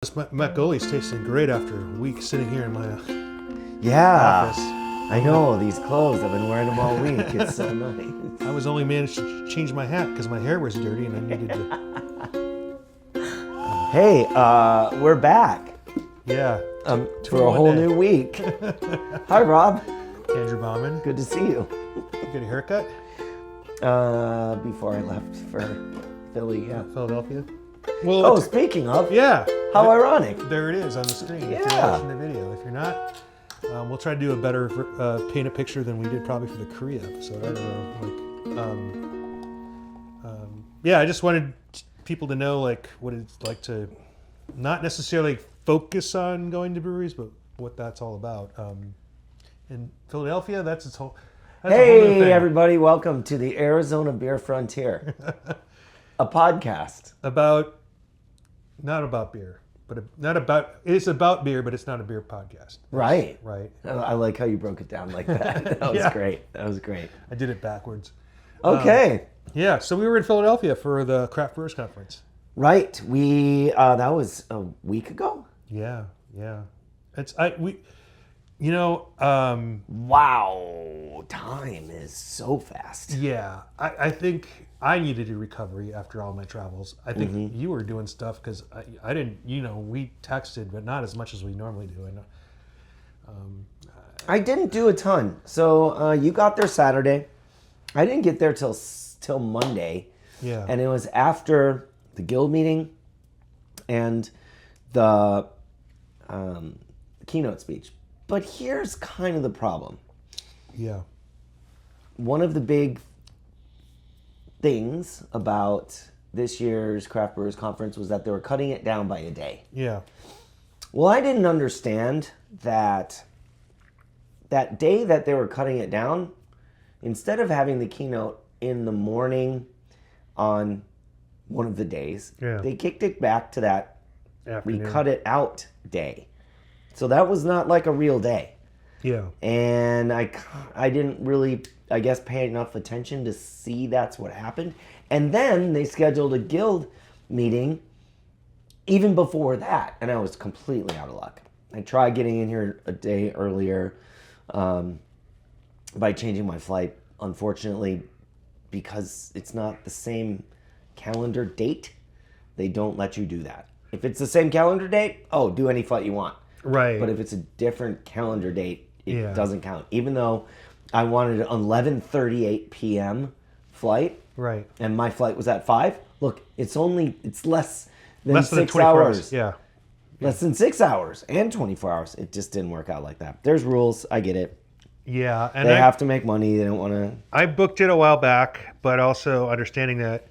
This Macauley's tasting great after a week sitting here in my office. I know, these clothes, I've been wearing them all week. It's so nice. I was only managed to change my hat because my hair was dirty and I needed to... Hey, we're back. Yeah. For a whole new week. Hi, Rob. Andrew Bauman. Good to see you. You get a haircut? Before I left for Philly, yeah. Philadelphia? Well, Oh, speaking of, yeah. how ironic. There it is on the screen. Yeah. If you're watching the video. If you're not, we'll try to do a better paint a picture than we did probably for the Korea episode. I don't know. Yeah, I just wanted people to know like what it's like to not necessarily focus on going to breweries, but what that's all about. In Philadelphia, that's its whole. That's a whole new Hey, thing. everybody, welcome to the Arizona Beer Frontier, a podcast. Not about beer, but it's about beer, but it's not a beer podcast. Right. Right. I like how you broke it down like that. That was Yeah. great. That was great. I did it backwards. Okay. Yeah, so we were in Philadelphia for the Craft Brewers Conference. Right. That was a week ago. Yeah. Wow. Time is so fast. Yeah, I think I needed a recovery after all my travels. I think you were doing stuff because I didn't, we texted, but not as much as we normally do. I didn't do a ton. So you got there Saturday. I didn't get there till Monday. Yeah. And it was after the guild meeting and the keynote speech. But here's kind of the problem. Yeah. One of the big things about this year's Craft Brewers Conference was that they were cutting it down by a day. Yeah. Well, I didn't understand that day that they were cutting it down, instead of having the keynote in the morning on one of the days, they kicked it back to that Afternoon. we cut it out day. So that was not like a real day. Yeah. And I didn't really, I guess, pay enough attention to see that's what happened. And then they scheduled a guild meeting even before that, and I was completely out of luck. I tried getting in here a day earlier by changing my flight. Unfortunately, because it's not the same calendar date, they don't let you do that. If it's the same calendar date, do any flight you want. Right. But if it's a different calendar date, it Yeah. doesn't count. Even though I wanted an 11:38 p.m. flight, Right. and my flight was at 5. Look, it's less than Less than 6 24 hours. Yeah. Less than 6 hours and 24 hours. It just didn't work out like that. There's rules. I get it. Yeah. And They have to make money. They don't want to. I booked it a while back, but also understanding that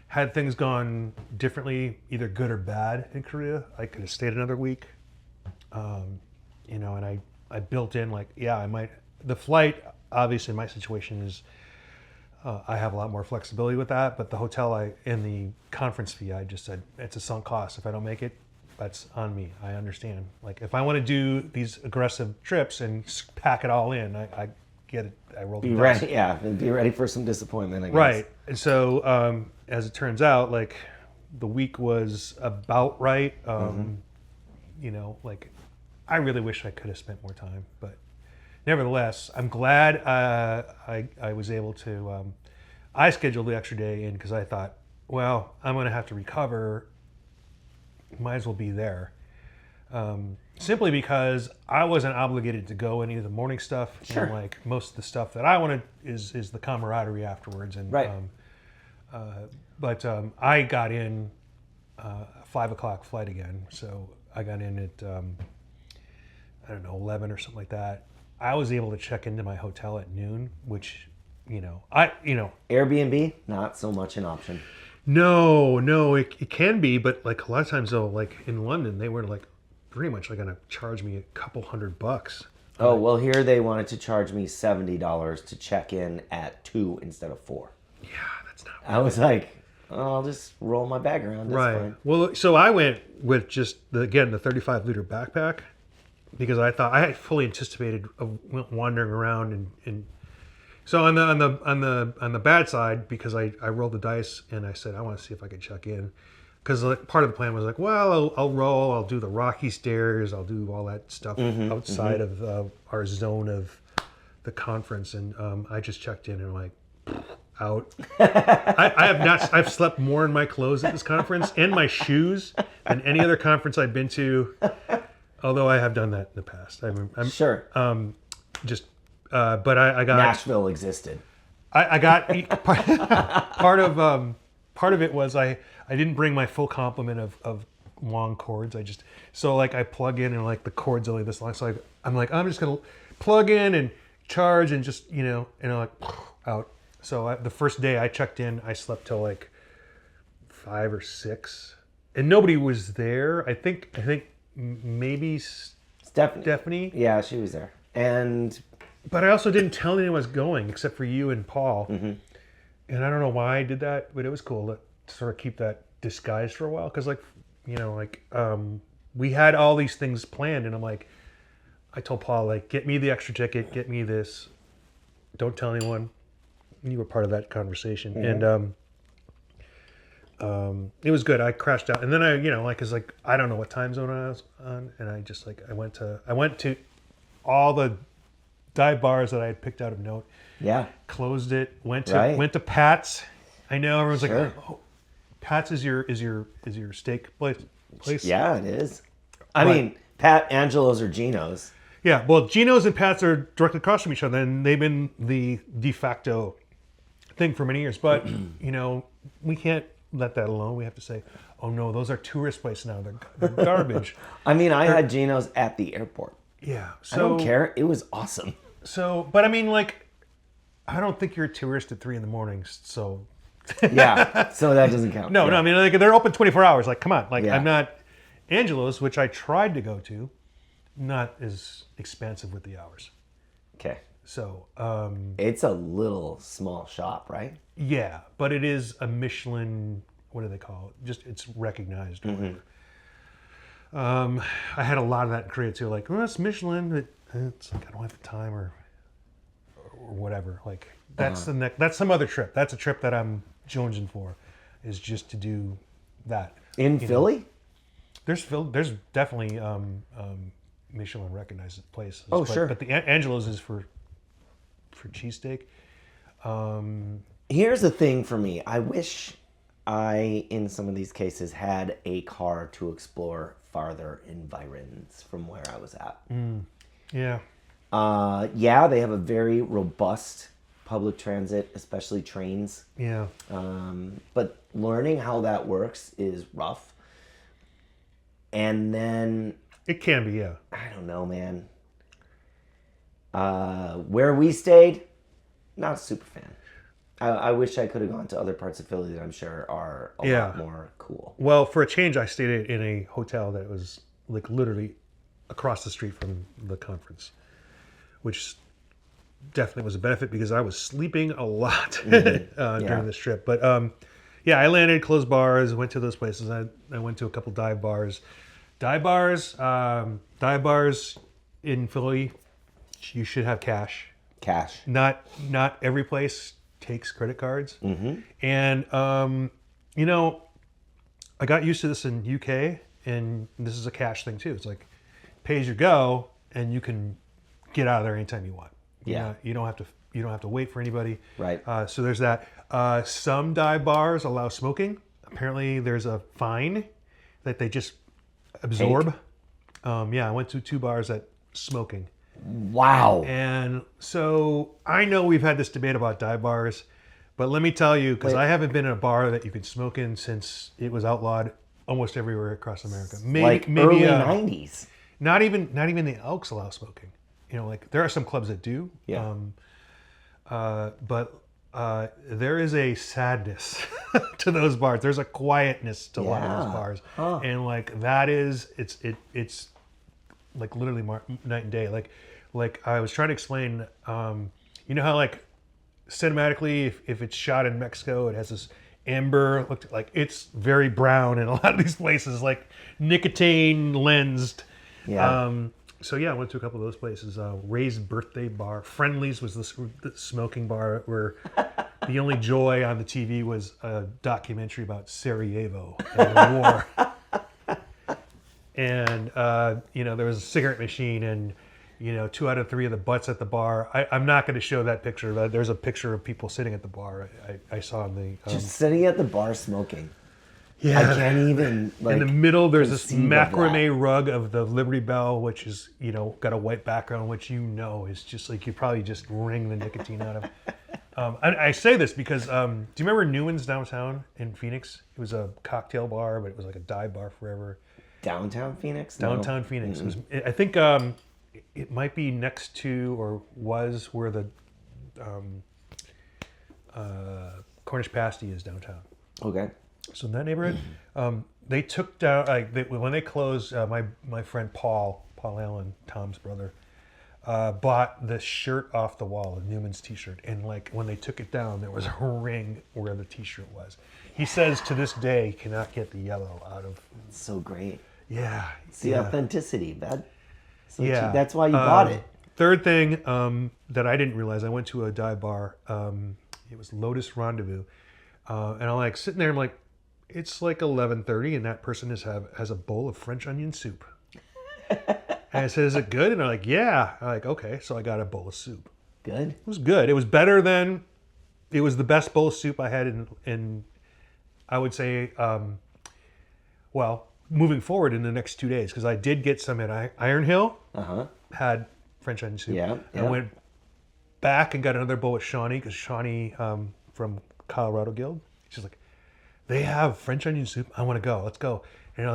had things gone differently, either good or bad in Korea, I could have stayed another week. And I built in I might. The flight, obviously, in my situation is I have a lot more flexibility with that. But the hotel and the conference fee, I just said it's a sunk cost. If I don't make it, that's on me. I understand. Like if I want to do these aggressive trips and pack it all in, I get it. I roll the Be dice. ready, yeah, and be ready for some disappointment, I guess. Right. And so, as it turns out, the week was about right. I really wish I could have spent more time, but nevertheless, I'm glad I was able to. I scheduled the extra day in because I thought, well, I'm going to have to recover. Might as well be there. Simply because I wasn't obligated to go any of the morning stuff. Sure. And most of the stuff that I wanted is the camaraderie afterwards. And Right. But I got in a 5:00 flight again, so I got in at 11 or something like that. I was able to check into my hotel at noon, which Airbnb, not so much an option. No, it can be, but a lot of times though, in London, they were pretty much going to charge me a couple $100. Oh, well, here they wanted to charge me $70 to check in at 2 instead of 4. Yeah, that's not. I was like, I'll just roll my bag around. That's Right. fine. Well, so I went with just the 35-liter backpack because I thought I had fully anticipated wandering around and so on the bad side, because I rolled the dice and I said I want to see if I could check in. because like, part of the plan was like, well, I'll roll, I'll do the rocky stairs, I'll do all that stuff outside of our zone of the conference, and I just checked in and like out. I've slept more in my clothes at this conference and my shoes than any other conference I've been to. Although I have done that in the past. I'm Sure. But I got Nashville existed. I got part of it was I didn't bring my full complement of long cords. I plug in and like the cord's only this long. So I'm just gonna plug in and charge and just and I'm like out. So the first day I checked in, I slept till like 5 or 6, and nobody was there. I think maybe Stephanie. Yeah, she was there. But I also didn't tell anyone I was going except for you and Paul. Mm-hmm. And I don't know why I did that, but it was cool to sort of keep that disguised for a while. Because we had all these things planned, and I told Paul, like, get me the extra ticket, get me this. Don't tell anyone. You were part of that conversation. Mm-hmm. And it was good. I crashed out. And then I don't know what time zone I was on. And I went to all the dive bars that I had picked out of note. Yeah. Closed it. Went to Pat's. I know everyone's Sure. like, oh, Pat's is your steak place. Yeah, it is. I mean, Pat, Angelo's, or Gino's. Yeah. Well, Gino's and Pat's are directly across from each other, and they've been the de facto thing for many years. But we can't let that alone. We have to say, oh no, those are tourist places now. They're garbage. I mean, I had Gino's at the airport. Yeah. So, I don't care. It was awesome. So, but I mean, like, I don't think you're a tourist at 3 a.m. So. Yeah. So that doesn't count. No, yeah. no. I mean, like, they're open 24 hours. Like, come on. Like, Yeah. I'm not Angelo's, which I tried to go to, not as expansive with the hours. Okay. So. It's a little small shop, right? Yeah, but it is a Michelin. What do they call it? Just it's recognized. Or whatever. I had a lot of that in Korea too. Like, oh, it's Michelin, but it's like I don't have the time or whatever. Like that's that's some other trip. That's a trip that I'm jonesing for, is just to do that. In Philly? There's definitely Michelin recognized places. Oh, sure. But the Angelo's is for cheesesteak. Here's the thing for me. I wish I, in some of these cases, had a car to explore farther environs from where I was at. Yeah. Yeah, they have a very robust public transit, especially trains. Yeah. But learning how that works is rough. And then... It can be, yeah. I don't know, man. Where we stayed, not a super fan. I wish I could have gone to other parts of Philly that I'm sure are a lot more cool. Well, for a change, I stayed in a hotel that was like literally across the street from the conference, which definitely was a benefit because I was sleeping a lot during this trip. But I landed, closed bars, went to those places. I went to a couple dive bars. Dive bars in Philly, you should have cash. Cash. Not every place takes credit cards. Mm-hmm. And, I got used to this in UK, and this is a cash thing too. It's like pay as you go, and you can get out of there anytime you want. Yeah. You don't have to wait for anybody. Right. So there's that. Some dive bars allow smoking. Apparently there's a fine that they just absorb. I went to 2 bars that smoking. Wow. And so I know we've had this debate about dive bars, but let me tell you, because I haven't been in a bar that you could smoke in since it was outlawed almost everywhere across America. Maybe early 90s. Not even the Elks allow smoking. Like there are some clubs that do. Yeah. But there is a sadness to those bars. There's a quietness to a lot of those bars, and like that is it's like literally night and day. Like I was trying to explain, how like cinematically, if it's shot in Mexico, it has this amber look, like it's very brown in a lot of these places, like nicotine lensed. Yeah. I went to a couple of those places. Ray's Birthday Bar. Friendly's was the smoking bar where The only joy on the TV was a documentary about Sarajevo and the war. And, there was a cigarette machine and, 2 out of 3 of the butts at the bar. I'm not going to show that picture, but there's a picture of people sitting at the bar. I saw in the... Just sitting at the bar smoking. Yeah. I can't even, in the middle, there's this conceive of macrame rug of the Liberty Bell, which is, got a white background, which is just like you probably just wring the nicotine out of. I say this because, do you remember Newman's downtown in Phoenix? It was a cocktail bar, but it was like a dive bar forever. Downtown Phoenix? Downtown Phoenix. It was, I think it might be next to or was where the Cornish Pasty is downtown. Okay. So in that neighborhood, they took down, when they closed, my friend Paul Allen, Tom's brother, bought this shirt off the wall, a Newman's t-shirt. And when they took it down, there was a ring where the t-shirt was. He says to this day, he cannot get the yellow out of. It's so great. Yeah. It's the authenticity, man. So yeah. That's why you bought it. Third thing that I didn't realize, I went to a dive bar. It was Lotus Rendezvous. And I'm sitting there, I'm like, it's 11:30 and that person has a bowl of French onion soup. And I said, is it good? And they're like, yeah. I'm like, okay. So I got a bowl of soup. Good. It was good. It was better than, it was the best bowl of soup I had in I would say, moving forward in the next 2 days. Because I did get some at Iron Hill. Had French onion soup. Yeah. I went back and got another bowl with Shawnee. Because Shawnee from Colorado Guild, she's like, they have French onion soup. I want to go. Let's go. And I'm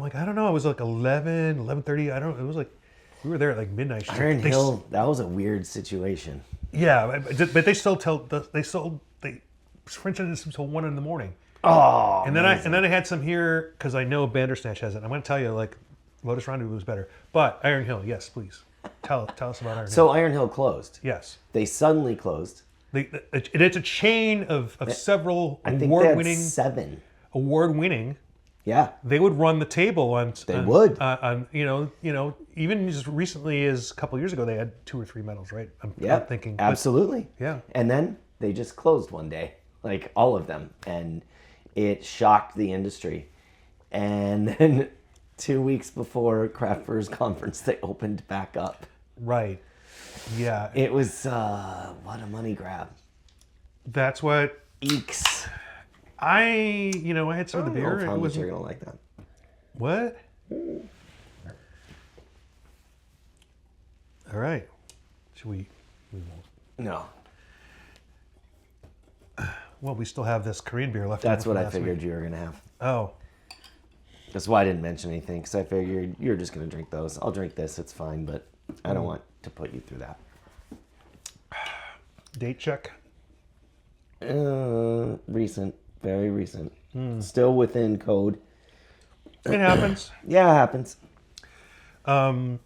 like, I don't know. It was 11:30. I don't. It was we were there at midnight. She's Iron Hill. That was a weird situation. Yeah, but they still sold French onion soup till 1 a.m. Oh. And then I had some here because I know Bandersnatch has it. I'm going to tell you Lotus Rendezvous was better, but Iron Hill, yes, please tell us about Iron Hill. So Iron Hill closed. Yes, They suddenly closed. It's a chain of several I think award-winning. 7. Award-winning. Yeah. They would run the table on. They would. Even as recently as a couple of years ago, they had 2 or 3 medals, right? I'm thinking. Absolutely. Yeah. And then they just closed one day, all of them, and it shocked the industry. And then 2 weeks before Craft Brewers Conference, they opened back up. Right. Yeah. It was what a money grab. That's what. Eeks. I had some of the beer. How much you're gonna like that? What? All right. Should we? We won't. No. Well, we still have this Korean beer left. That's over what from I last figured week. you were gonna have. Oh. That's why I didn't mention anything, because I figured you're just gonna drink those. I'll drink this. It's fine, but I don't want to put you through that. Date check. Recent, very recent. Still within code. It happens. Yeah, it happens. What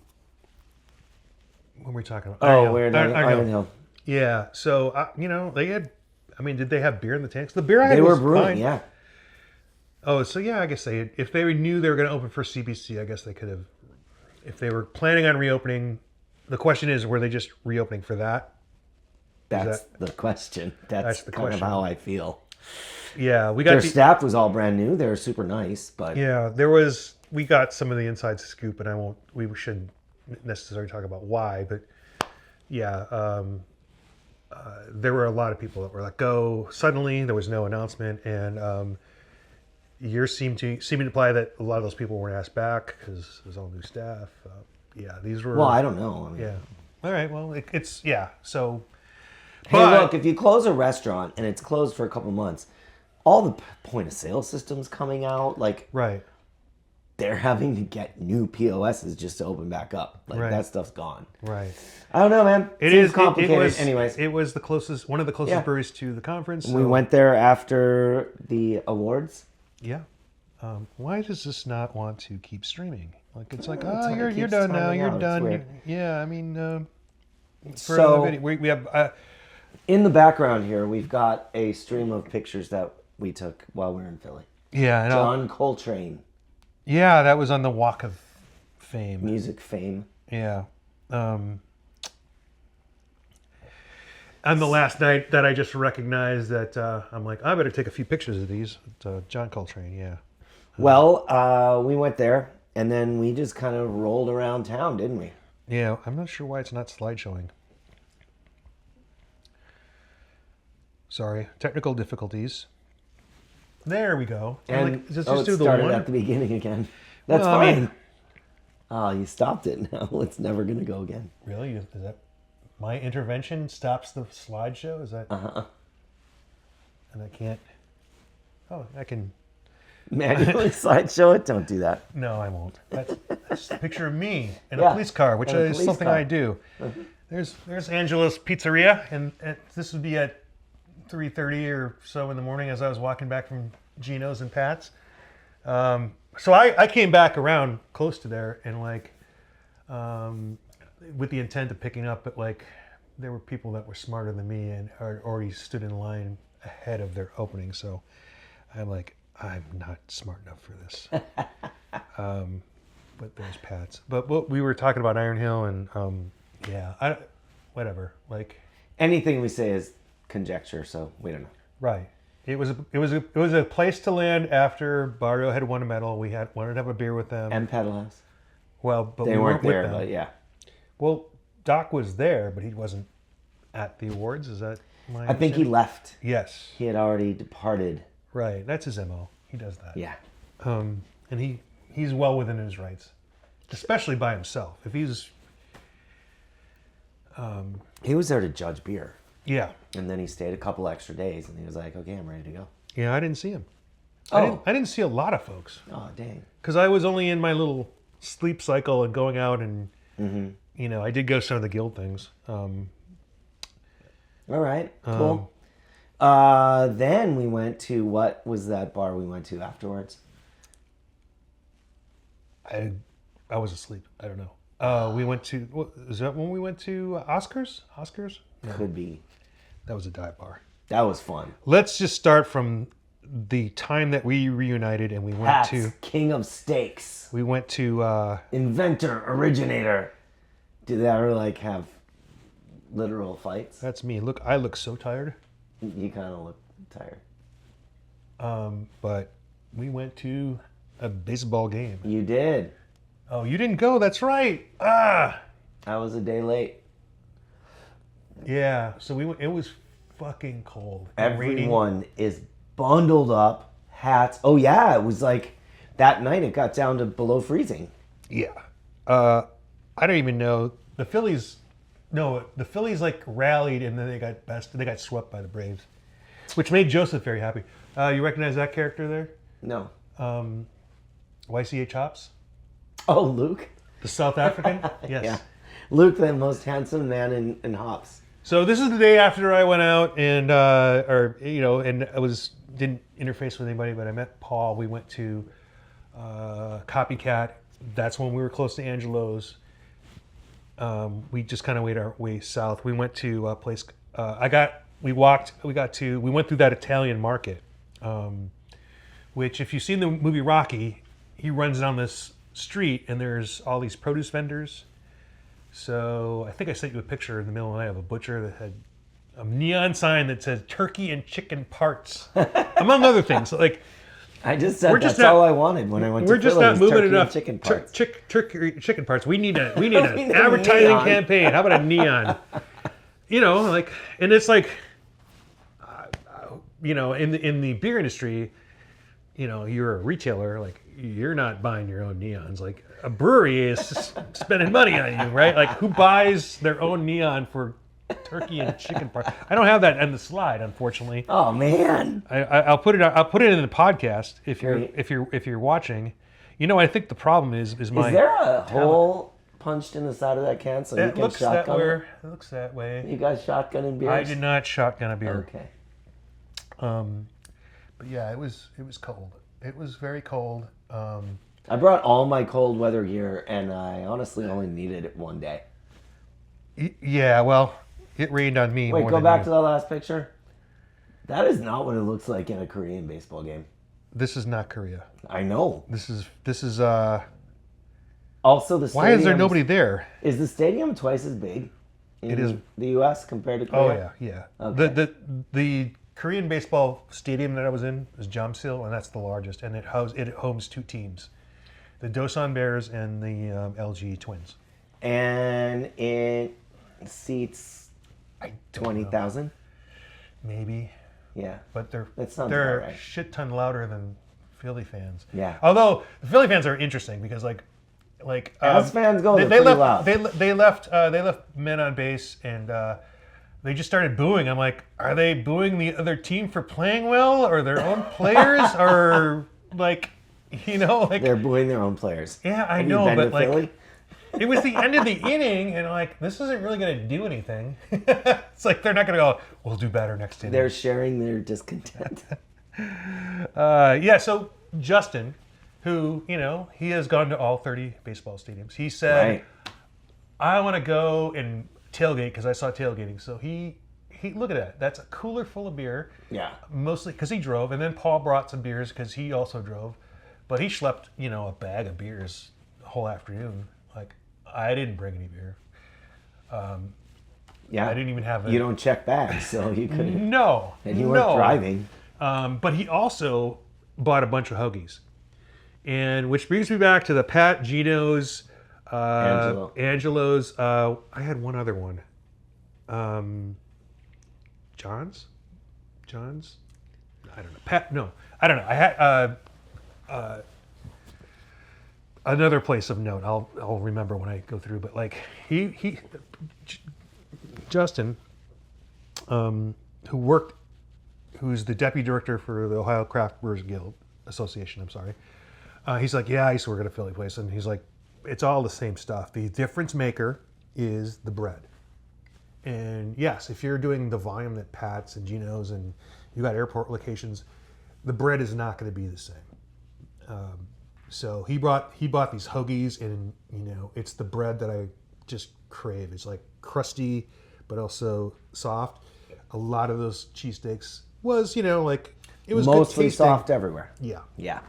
were we talking about? Oh, we're in Iron Hill. Yeah. So they had. I mean, did they have beer in the tanks? The beer I had They was were brewing, fine. yeah. Oh, so yeah, I guess if they knew they were going to open for CBC, I guess they could have. If they were planning on reopening, the question is, were they just reopening for that? That's the question. That's the kind question. of how I feel. Yeah, we got Their staff was all brand new. They were super nice, but Yeah, we got some of the inside scoop, and we shouldn't necessarily talk about why, but yeah, there were a lot of people that were let go suddenly. There was no announcement, and yours seemed to imply that a lot of those people weren't asked back because it was all new staff. Yeah, these were. well, I don't know. I mean, Yeah. All right. Well, it's yeah. So. Hey, But- look, if you close a restaurant and it's closed for a couple months, all the point of sale systems coming out, Right. they're having to get new POSs just to open back up. Right. That stuff's gone. Right. I don't know, man. It Seems is complicated. Anyways, it was one of the closest Yeah. breweries to the conference. we so- went there after the awards. Yeah. Why does this not want to keep streaming? It's like, It's like it you're keeps done now. timing You're out. It's done. weird. Yeah, I mean, for So- another video, we have. In the background here, we've got a stream of pictures that we took while we were in Philly. Yeah, I know. John Coltrane, Yeah, that was on the Walk of Fame. music fame. Yeah. on the last night that I just recognized that I'm like, I better take a few pictures of these. John Coltrane, yeah. Well, we went there, and then we just kind of rolled around town, didn't we? Yeah, I'm not sure why it's not slideshowing. Sorry, technical difficulties. There we go. And like, just it do the started one. at the beginning again. That's Well, I fine. mean- Oh, you stopped it now. It's never going to go again. Really? Is that my intervention stops the slideshow? Is that? Uh-huh. And I can't. Oh, I can. Manually slideshow it? Don't do that. No, I won't. That's a picture of me in Yeah, a police car, which in a is police something car. I do. There's Angela's Pizzeria, and this would be at 3:30 or so in the morning as I was walking back from Gino's and Pat's. So I came back around close to there and like with the intent of picking up, but like there were people that were smarter than me and already stood in line ahead of their opening. So I'm like, I'm not smart enough for this. But there's Pat's. But what we were talking about Iron Hill and whatever. Like Anything we say is conjecture, so we don't know. right. It was a place to land after Barrio had won a medal. We wanted to have a beer with them. And Pedal House. Well, but They we weren't weren't there, with them. but yeah. Well, Doc was there, but he wasn't at the awards. Is that my I think he understanding? left. Yes. He had already departed. Right. That's his MO. He does that. Yeah. And he's well within his rights, especially by himself. If he's He was there to judge beer. yeah. And then he stayed a couple extra days, and he was like, okay, I'm ready to go. Yeah, I didn't see him. Oh. I didn't see a lot of folks Oh, dang. because I was only in my little sleep cycle and going out and Mm-hmm. I did go to some of the guild things. All right, cool. Then we went to, what was that bar we went to afterwards? I was asleep. I don't know. We went to is that when we went to Oscars? Oscars? No, Could be. that was a dive bar. That was fun. Let's just start from the time that we reunited and we went Pat's to King of Steaks. we went to Inventor, originator. Do they ever like have literal fights? that's me. Look, I look so tired. You kind of look tired. But we went to a baseball game. You did. Oh, you didn't go? That's right. Ah, I was a day late. yeah. So we went. It was fucking cold. and raining. Everyone is bundled up, hats. Oh yeah, it was like that night it got down to below freezing. Yeah. I don't even know. The Phillies like rallied and then they got swept by the Braves, which made Joseph very happy. You recognize that character there? No. YCH Hops? Oh, Luke? The South African? Yes. Yeah. Luke, the most handsome man in hops. So this is the day after I went out and and I didn't interface with anybody, but I met Paul. We went to Copycat. That's when we were close to Angelo's. We just kind of made our way south. We went to a place. We went through that Italian market, which if you've seen the movie Rocky, he runs down this street and there's all these produce vendors. So I think I sent you a picture in the middle of the night of a butcher that had a neon sign that says turkey and chicken parts, among other things. Like I just said We're just that's not- all I wanted when I went to we're just Phillies, not moving turkey and enough chicken parts. chicken parts. We need an We need a advertising neon. campaign. How about a neon? And it's like, in the beer industry, you're a retailer. Like you're not buying your own neons. Like a brewery is spending money on you, right? Like who buys their own neon for turkey and chicken parts? I don't have that on the slide, unfortunately. Oh man. I'll put it in the podcast if Great. you're watching. I think the problem is my. Is there a hole punched in the side of that can so you It can looks that shotgun way. it? It looks that way. You guys shotgunning beers? I did not shotgun a beer. Okay. But yeah, it was cold. It was very cold. I brought all my cold weather gear, and I honestly only needed it one day. Yeah, well, it rained on me. Wait, more go than back you. to that last picture. That is not what it looks like in a Korean baseball game. This is not Korea. I know. This is. Also, the stadium. Why is there nobody there? Is the stadium twice as big It is. The U.S. compared to Oh Korea? yeah. Okay. The Korean baseball stadium that I was in is Jamsil, and that's the largest, and it homes 2 teams, the Dosan Bears and the LG Twins. And it seats I don't know. 20,000? Maybe, Yeah. but That sounds they're about right. a shit ton louder than Philly fans. Yeah. Although the Philly fans are interesting because like As fans go, they're they pretty left loud. they left men on base and they just started booing. I'm like, are they booing the other team for playing well, or their own players, or like, like They're booing their own players. yeah, I Have know, you been but to like Philly? it was the end of the inning, and like this isn't really going to do anything. It's like they're not going to go, we'll do better next inning. They're sharing their discontent. Yeah, so Justin, who, he has gone to all 30 baseball stadiums. He said, Right. I want to go and tailgate because I saw tailgating. So he look at that. That's a cooler full of beer, Yeah. mostly because he drove. And then Paul brought some beers because he also drove. But he schlepped, a bag of beers the whole afternoon. Like, I didn't bring any beer. Yeah. I didn't even have You don't check bags, so you couldn't. No. And you weren't driving. But he also bought a bunch of hoagies. And which brings me back to the Pat, Gino's, Angelo's. I had one other one. John's? I don't know. Pat? No, I don't know. I had another place of note. I'll remember when I go through. But like Justin, who's the deputy director for the Ohio Craft Brewers Association. I'm sorry. He's like, yeah, I used to work at a Philly place, and he's like, it's all the same stuff. The difference maker is the bread. And yes, if you're doing the volume that Pat's and Gino's and you got airport locations, the bread is not going to be the same. So he bought these hoagies, and it's the bread that I just crave. It's like crusty, but also soft. A lot of those cheesesteaks was, like it was Mostly good tasting. soft everywhere. Yeah. Yeah.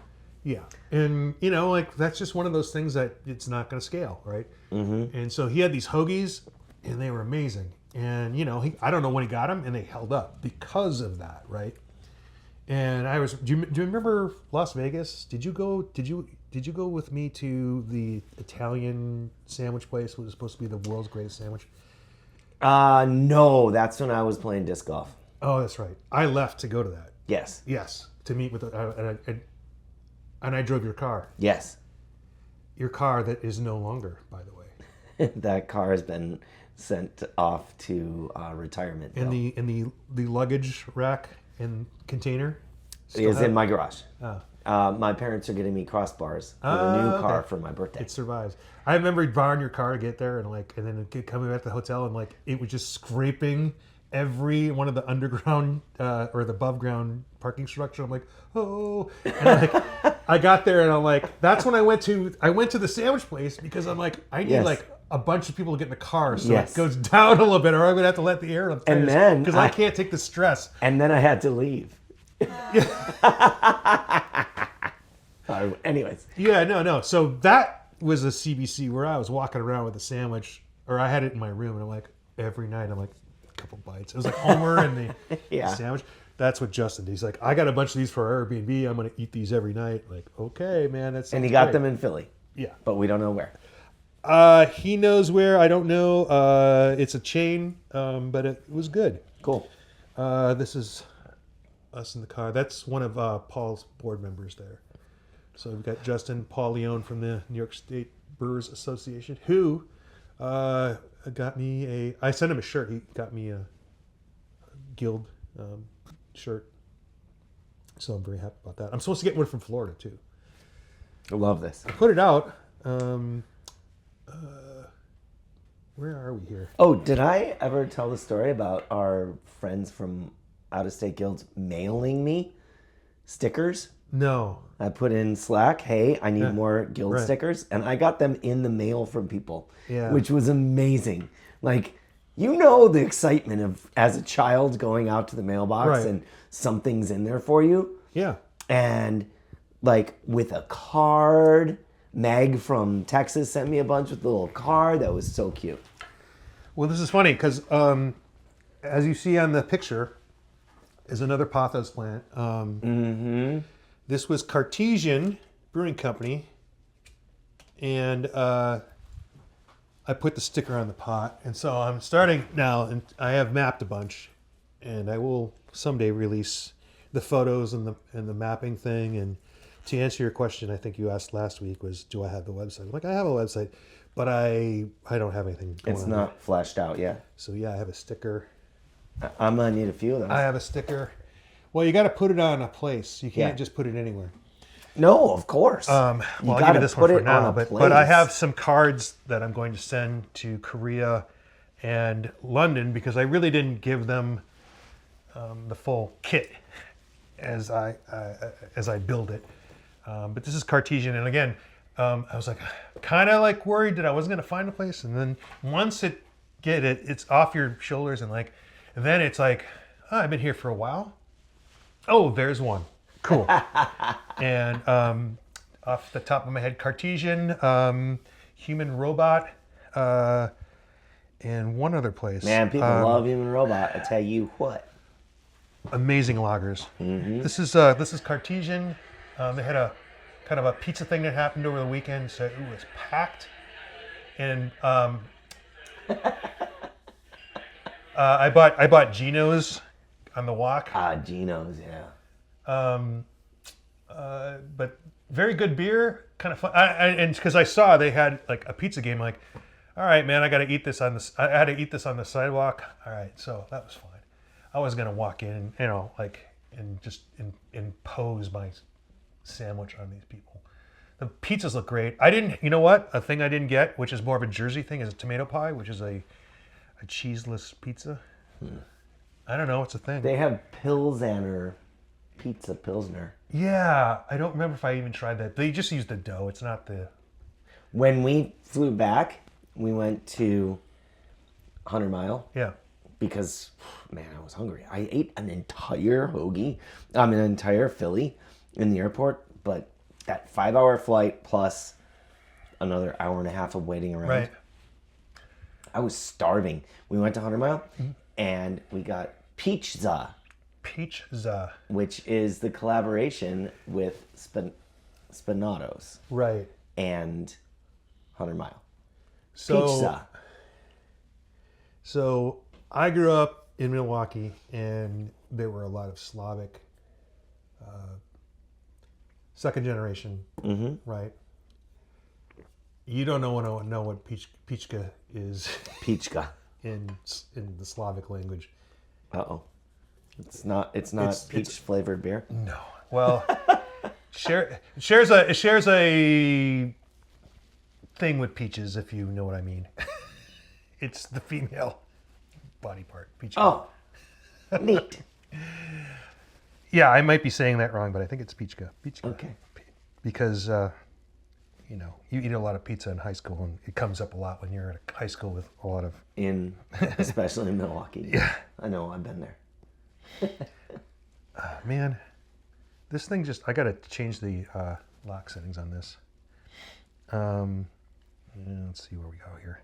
Yeah, and like that's just one of those things that it's not going to scale, right? Mm-hmm. And so he had these hoagies, and they were amazing. And I don't know when he got them, and they held up because of that, right? And do you remember Las Vegas? Did you go with me to the Italian sandwich place? What was supposed to be the world's greatest sandwich? No, that's when I was playing disc golf. Oh, that's right. I left to go to that. Yes. Yes, to meet with and I drove your car. Yes. Your car that is no longer, by the way. That car has been sent off to retirement. And the luggage rack and container is in my garage. Oh. My parents are getting me crossbars for the new car for my birthday. It survives. I remember borrowing your car to get there, and then coming back to the hotel, and it was just scraping every one of the underground or the above ground parking structure. I'm like, oh, and I got there, and I'm like, that's when I went to the sandwich place because I'm like, I need a bunch of people to get in the car, so it goes down a little bit, or I'm gonna have to let the air upstairs. And then because I can't take the stress. And then I had to leave. Anyways. Yeah, no. So that was a CBC where I was walking around with a sandwich, or I had it in my room, and I'm like, every night I'm like, a couple bites. It was like Homer and the sandwich. That's what Justin did. He's like, I got a bunch of these for our Airbnb. I'm going to eat these every night. Like, okay, man. That's and he got them in Philly. Yeah. But we don't know where. He knows where. I don't know. It's a chain, but it was good. Cool. This is us in the car. That's one of Paul's board members there. So we've got Justin, Paul Leone from the New York State Brewers Association, who got me I sent him a shirt. He got me a guild shirt. So I'm very happy about that. I'm supposed to get one from Florida too. I love this. I put it out. Where are we here? Oh, did I ever tell the story about our friends from out-of-state guilds mailing me stickers? No. I put in Slack, hey, I need more guild stickers. And I got them in the mail from people, which was amazing. Like, the excitement of, as a child, going out to the mailbox and something's in there for you. Yeah. And, with a card. Meg from Texas sent me a bunch with a little card. That was so cute. Well, this is funny because as you see on the picture, is another pothos plant. This was Cartesian Brewing Company, and I put the sticker on the pot, and so I'm starting now, and I have mapped a bunch, and I will someday release the photos and the mapping thing. And to answer your question, I think you asked last week was, do I have the website? I'm like, I have a website, but I don't have anything going It's on not there. fleshed out yet. So yeah, I have a sticker. I'm gonna need a few of those. I have a sticker. Well, you got to put it on a place. You can't Yeah. just put it anywhere. No, of course. Well, You I'll give gotta you this put one for it on now, a but I place. have some cards that I'm going to send to Korea and London because I really didn't give them the full kit as I build it. But this is Cartesian, and again, I was like kind of like worried that I wasn't going to find a place, and then once it's off your shoulders, and then it's like, oh, I've been here for a while. Oh, there's one. Cool. And off the top of my head, Cartesian, human robot, and one other place. Man, people love Human Robot. I tell you what. Amazing lagers. This is Cartesian. They had a kind of a pizza thing that happened over the weekend, so it was packed. And I bought Geno's on the walk. Geno's, yeah. But very good beer, kind of fun. And because I saw they had like a pizza game, like, all right, man, I got to eat this I had to eat this on the sidewalk. All right, so that was fine. I was gonna walk in, and just impose my sandwich on these people. The pizzas look great. You know what? A thing I didn't get, which is more of a Jersey thing, is a tomato pie, which is a cheeseless pizza. I don't know. It's a thing. They have Pilsner, pizza Pilsner. Yeah, I don't remember if I even tried that. They just use the dough. It's not the... When we flew back, we went to 100 Mile. Yeah. Because, man, I was hungry. I ate an entire an entire Philly in the airport, but that 5-hour flight plus another hour and a half of waiting around. Right. I was starving. We went to 100 Mile and we got Pizza. Pizza. Which is the collaboration with Spinatos. Right. And 100 Mile. So, Pizza. So I grew up in Milwaukee, and there were a lot of Slavic, second generation, right? You don't know what pichka is Pichka. in the Slavic language. Uh-oh. It's not peach flavored beer. No. Well, it shares a thing with peaches, if you know what I mean. It's the female body part. Peach. Oh, neat. Yeah, I might be saying that wrong, but I think it's Pichka. Okay. Because, you eat a lot of pizza in high school, and it comes up a lot when you're at a high school with a lot of... Especially in Milwaukee. Yeah. I know, I've been there. Man, this thing I got to change the lock settings on this. Let's see where we go here.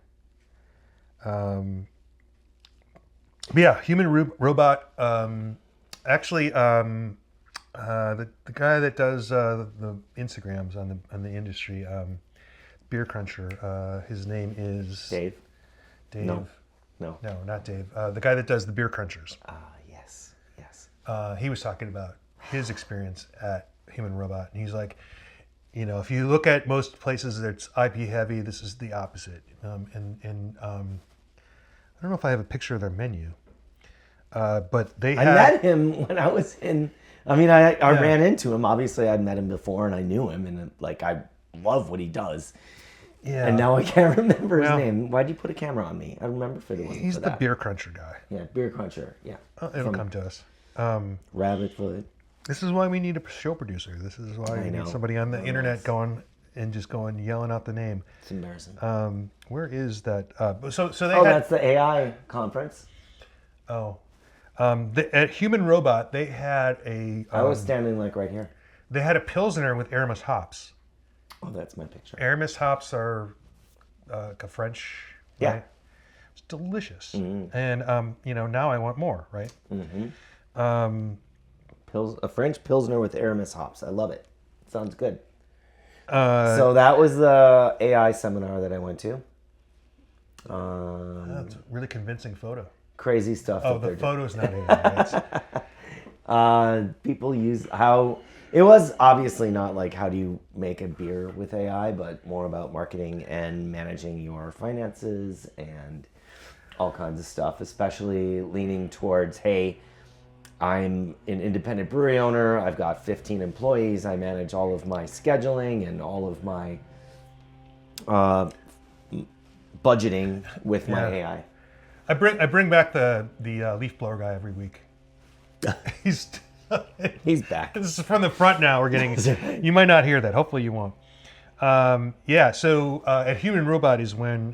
Yeah, human robot. Actually, the guy that does the Instagrams on the industry, Beer Cruncher. His name is Dave. Dave. No, not Dave. The guy that does the Beer Crunchers. yes. He was talking about his experience at Human Robot, and he's like, if you look at most places that's IP heavy, this is the opposite. I don't know if I have a picture of their menu, but I met him when I was in. I ran into him. Obviously, I'd met him before, and I knew him, and I love what he does. Yeah. And now I can't remember his name. Why'd you put a camera on me? I remember for the one. He's the Beer Cruncher guy. Yeah, Beer Cruncher. Yeah. It'll come to us. Rabbit Foot. This is why we need a show producer. This is why we need somebody on the internet yelling out the name. It's embarrassing. Where is that? So they that's the AI conference. At Human Robot, they had a... I was standing right here. They had a Pilsner with Aramis hops. Oh, that's my picture. Aramis hops are a French, Yeah. right? It's delicious. And now I want more, right? A French Pilsner with Aramis hops. I love it. Sounds good. Uh, So that was the AI seminar that I went to. That's a really convincing photo. Crazy stuff. Oh, that the they're photo's not AI. people use how it was obviously not like how do you make a beer with AI, but more about marketing and managing your finances and all kinds of stuff, especially leaning towards, hey, I'm an independent brewery owner. I've got 15 employees. I manage all of my scheduling and all of my budgeting with my AI. I bring back the leaf blower guy every week. He's back. This is from the front now. We're getting. You might not hear that. Hopefully you won't. So at Human Robot is when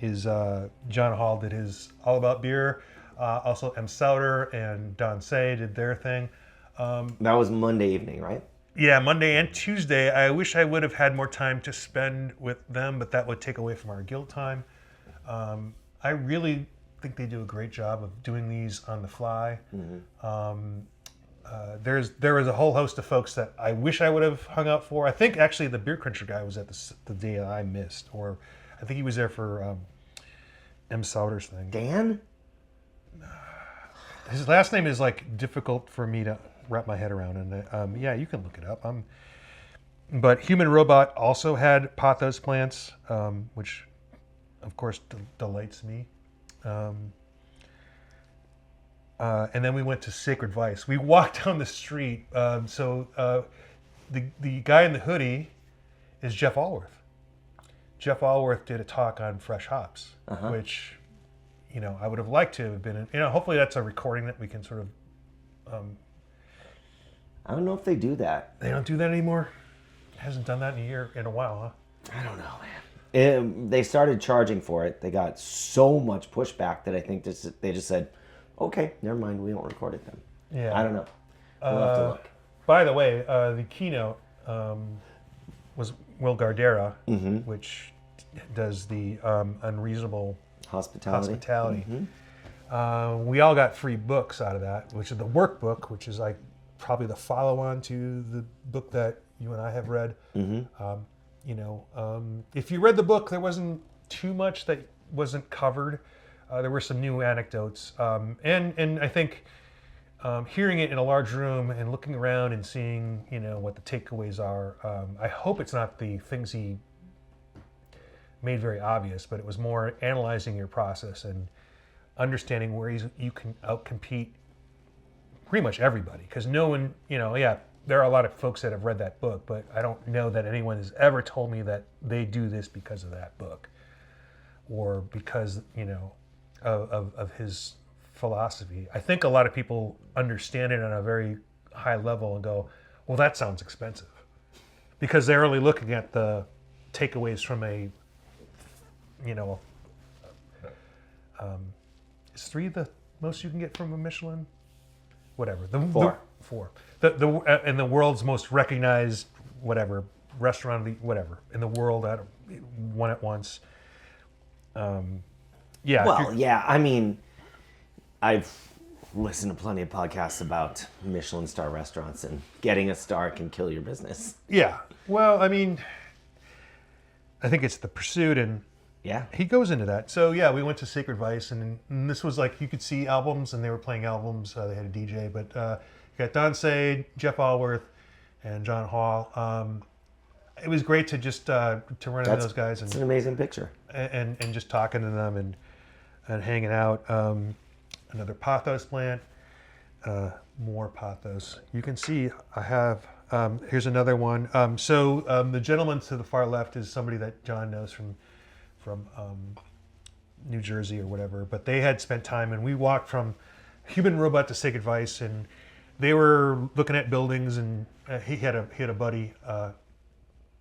John Hall did his All About Beer. Also M. Souter and Don Say did their thing. That was Monday evening, right? Yeah, Monday and Tuesday. I wish I would have had more time to spend with them, but that would take away from our guild time. I really think they do a great job of doing these on the fly. There was a whole host of folks that I wish I would have hung out for. I think actually the Beer Cruncher guy was at the day I missed, or I think he was there for M. Souter's thing. Dan? His last name is like difficult for me to wrap my head around, and yeah, you can look it up. But Human Robot also had pothos plants, which of course delights me. And then we went to Sacred Vice. We walked down the street. The guy in the hoodie is Jeff Allworth. Jeff Allworth did a talk on fresh hops, which, I would have liked to have been in. Hopefully that's a recording that we can sort of. I don't know if they do that. They don't do that anymore. Hasn't done that in a while, huh? I don't know, man. They started charging for it. They got so much pushback that I think they just said, okay, never mind, we don't record it then. Yeah. I don't know. We'll have to look. By the way, the keynote was Will Gardera, which does the unreasonable hospitality. We all got free books out of that, which is the workbook, which is like probably the follow-on to the book that you and I have read. If you read the book, there wasn't too much that wasn't covered. There were some new anecdotes, and I think hearing it in a large room and looking around and seeing what the takeaways are. I hope it's not the things he made very obvious, but it was more analyzing your process and understanding where you can outcompete pretty much everybody. Because no one, there are a lot of folks that have read that book, but I don't know that anyone has ever told me that they do this because of that book, or because of his philosophy. I think a lot of people understand it on a very high level and go, well, that sounds expensive, because they're only looking at the takeaways from is 3 the most you can get from a Michelin? Whatever. 4. 4. And the world's most recognized restaurant in the world, one at once. I mean, I've listened to plenty of podcasts about Michelin star restaurants, and getting a star can kill your business. Yeah. Well, I mean, I think it's the pursuit, and he goes into that. So yeah, we went to Sacred Vice, and this was like, you could see albums, and they were playing albums. They had a DJ, but you got Don Say, Jeff Allworth, and John Hall. It was great to just to run into those guys. It's an amazing picture. And just talking to them and hanging out. Another pothos plant. More pothos. You can see I have. Here's another one. The gentleman to the far left is somebody that John knows from New Jersey or whatever. But they had spent time, and we walked from Human Robot to Sacred Vice, and they were looking at buildings, and he had a buddy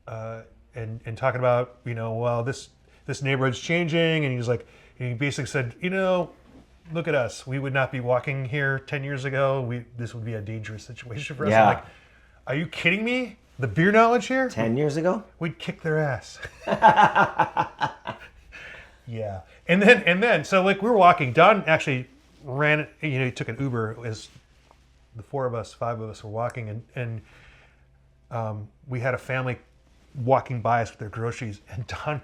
and talking about this neighborhood's changing, and he basically said, look at us. We would not be walking here 10 years ago. This would be a dangerous situation for us. Yeah. I'm like, are you kidding me? The beer knowledge here? 10 years ago? We'd kick their ass. Yeah, and then so like we were walking. Don actually ran. He took an Uber as the 5 of us were walking, and we had a family walking by us with their groceries, and Don